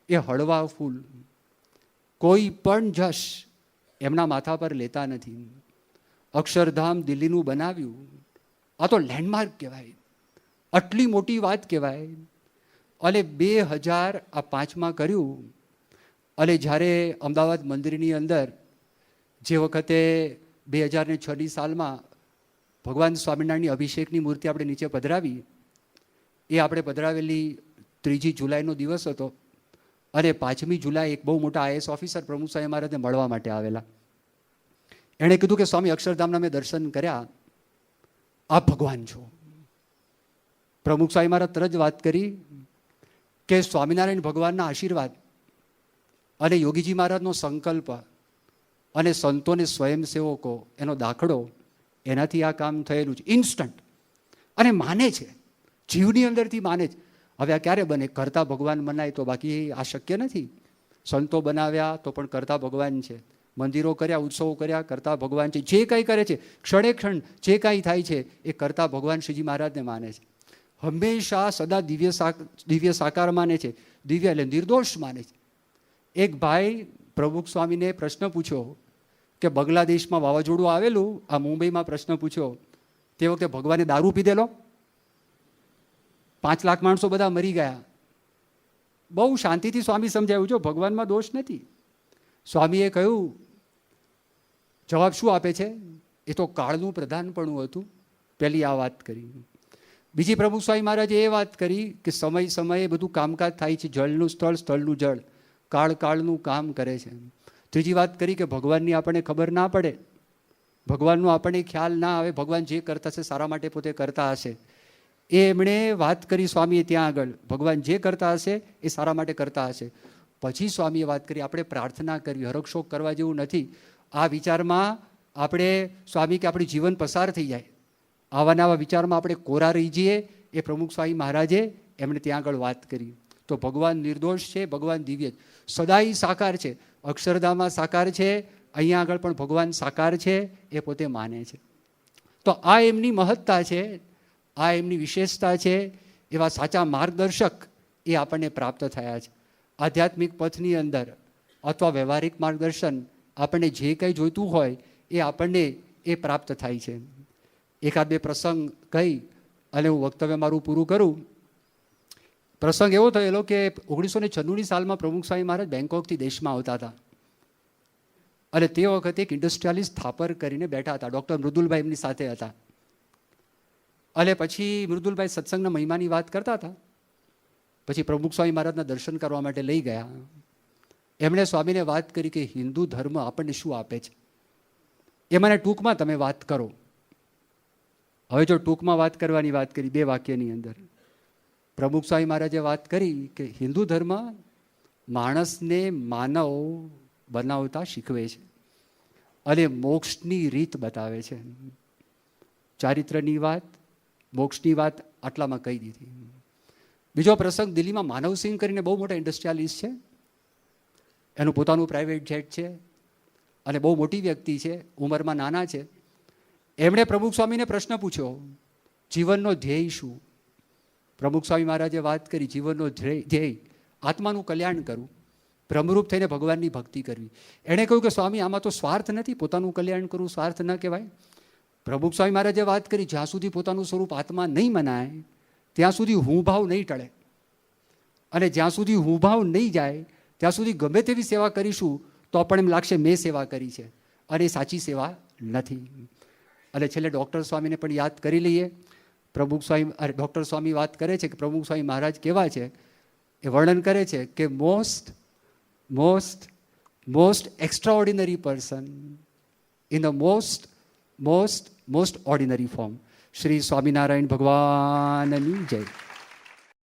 એ હળવા ફૂલ, કોઈ પણ જશ એમના માથા પર લેતા નથી. અક્ષરધામ દિલ્હીનું બનાવ્યું, આ તો લેન્ડમાર્ક કહેવાય, આટલી મોટી વાત કહેવાય. અને 2005માં કર્યું. અને જ્યારે અમદાવાદ મંદિરની અંદર જે વખતે 2006ની સાલમાં ભગવાન સ્વામિનારાયણની અભિષેકની મૂર્તિ આપણે નીચે પધરાવી, એ આપણે પધરાવેલી 3 જુલાઈનો દિવસ હતો. અને 5મી જુલાઈ એક બહુ મોટા IAS ઓફિસર પ્રમુખ સ્વામી મહારાજને મળવા માટે આવેલા. એણે કીધું કે સ્વામી, અક્ષરધામના મેં દર્શન કર્યા, આપ ભગવાન છો. પ્રમુખ સ્વામી મહારાજ તરત જ વાત કરી કે સ્વામિનારાયણ ભગવાનના આશીર્વાદ અને યોગીજી મહારાજનો સંકલ્પ અને સંતોને સ્વયંસેવકો એનો દાખલો, એનાથી આ કામ થયેલું છે. ઇન્સ્ટન્ટ. અને માને છે, જીવની અંદરથી માને છે. હવે આ ક્યારે બને? કરતા ભગવાન મનાય તો, બાકી આ શક્ય નથી. સંતો બનાવ્યા તો પણ કરતા ભગવાન છે. મંદિરો કર્યા, ઉત્સવો કર્યા, કરતા ભગવાન છે. જે કંઈ કરે છે, ક્ષણે ક્ષણ જે કાંઈ થાય છે, એ કરતા ભગવાન શ્રીજી મહારાજને માને છે. હંમેશા સદા દિવ્ય સાકાર માને છે. દિવ્ય એટલે નિર્દોષ માને છે. એક ભાઈ પ્રમુખ સ્વામીને પ્રશ્ન પૂછ્યો કે બાંગ્લાદેશમાં વાવાઝોડું આવેલું, આ મુંબઈમાં પ્રશ્ન પૂછ્યો, તે વખતે ભગવાને દારૂ પીધેલો? 5 લાખ માણસો બધા મરી ગયા. બહુ શાંતિથી સ્વામી સમજાવ્યું, જો ભગવાનમાં દોષ નથી. સ્વામીએ કહ્યું, જવાબ શું આપે છે? એ તો કાળનું પ્રધાનપણું હતું. પહેલી આ વાત કરી. બીજી પ્રમુખ સ્વામી મહારાજે એ વાત કરી કે સમય સમયે બધું કામકાજ થાય છે, જળનું સ્થળ, સ્થળનું જળ, કાળ કાળનું કામ કરે છે. ત્રીજી વાત કરી કે ભગવાનની આપણને ખબર ના પડે, ભગવાનનો આપણને ખ્યાલ ના આવે, ભગવાન જે કરતા હશે સારા માટે પોતે કરતા હશે. એ એમણે વાત કરી સ્વામીએ ત્યાં આગળ, ભગવાન જે કરતા હશે એ સારા માટે કરતા હશે. પછી સ્વામીએ વાત કરી આપણે પ્રાર્થના કરવી, હરખશોક કરવા જેવું નથી. આ વિચારમાં આપણે સ્વામી કે આપણું જીવન પસાર થઈ જાય, આવા નવા વિચારમાં આપણે કોરા રહી જઈએ, એ પ્રમુખ સ્વામી મહારાજે એમણે ત્યાં આગળ વાત કરી. તો ભગવાન નિર્દોષ છે, ભગવાન દિવ્ય સદાય સાકાર છે, અક્ષરધામમાં સાકાર છે, અહીંયા આગળ પણ ભગવાન સાકાર છે, એ પોતે માને છે. તો આ એમની મહત્તા છે, આ એમની વિશેષતા છે. એવા સાચા માર્ગદર્શક એ આપણને પ્રાપ્ત થયા છે. આધ્યાત્મિક પથની અંદર અથવા વ્યવહારિક માર્ગદર્શન આપણને જે કંઈ જોઈતું હોય એ આપણને એ પ્રાપ્ત થાય છે. એકાદ બે પ્રસંગ કહી અને હું વક્તવ્ય મારું પૂરું કરું. પ્રસંગ એવો થયેલો કે 1996 સાલમાં પ્રમુખ સ્વામી મહારાજ બેંકોકથી દેશમાં આવતા હતા અને તે વખતે એક ઇન્ડસ્ટ્રીયાલિસ્ટ થાપર કરીને બેઠા હતા. ડૉક્ટર મૃદુલભાઈ એમની સાથે હતા. અને પછી મૃદુલભાઈ સત્સંગના મહિમાની વાત કરતા હતા. પછી પ્રમુખ સ્વામી મહારાજના દર્શન કરવા માટે લઈ ગયા. એમણે સ્વામીને વાત કરી કે હિન્દુ ધર્મ આપણને શું આપે છે એ મને ટૂંકમાં તમે વાત કરો. હવે જો ટૂંકમાં વાત કરવાની વાત કરી 2 વાક્યની અંદર, પ્રમુખ સ્વામી મહારાજે વાત કરી કે હિન્દુ ધર્મ માણસને માનવ બનાવતા શીખવે છે અને મોક્ષની રીત બતાવે છે. ચારિત્રની વાત, મોક્ષની વાત આટલામાં કહી દીધી. બીજો પ્રસંગ, દિલ્હીમાં માનવસિંહ કરીને બહુ મોટા ઇન્ડસ્ટ્રીયાલિસ્ટ છે, એનું પોતાનું પ્રાઇવેટ જેટ છે અને બહુ મોટી વ્યક્તિ છે, ઉંમરમાં નાના છે. એમણે પ્રમુખ સ્વામીને પ્રશ્ન પૂછ્યો, જીવનનો ધ્યેય શું? પ્રમુખ સ્વામી મહારાજે વાત કરી, જીવનનો ધ્યેય આત્માનું કલ્યાણ કરવું, બ્રહ્મરૂપ થઈને ભગવાનની ભક્તિ કરવી. એણે કહ્યું કે સ્વામી આમાં તો સ્વાર્થ નથી, પોતાનું કલ્યાણ કરવું સ્વાર્થ ન કહેવાય. પ્રમુખ સ્વામી મહારાજે વાત કરી, જ્યાં સુધી પોતાનું સ્વરૂપ આત્મા નહીં મનાય ત્યાં સુધી હું ભાવ નહીં ટળે, અને જ્યાં સુધી હું ભાવ નહીં જાય ત્યાં સુધી ગમે તેવી સેવા કરીશું તો પણ એમ લાગશે મેં સેવા કરી છે, અને એ સાચી સેવા નથી. અને છેલ્લે ડૉક્ટર સ્વામીને પણ યાદ કરી લઈએ. પ્રમુખ સ્વામી ડૉક્ટર સ્વામી વાત કરે છે કે પ્રમુખ સ્વામી મહારાજ કેવા છે, એ વર્ણન કરે છે કે most extraordinary person in the most ordinary form. Shri Swaminarayan ભગવાનની જય.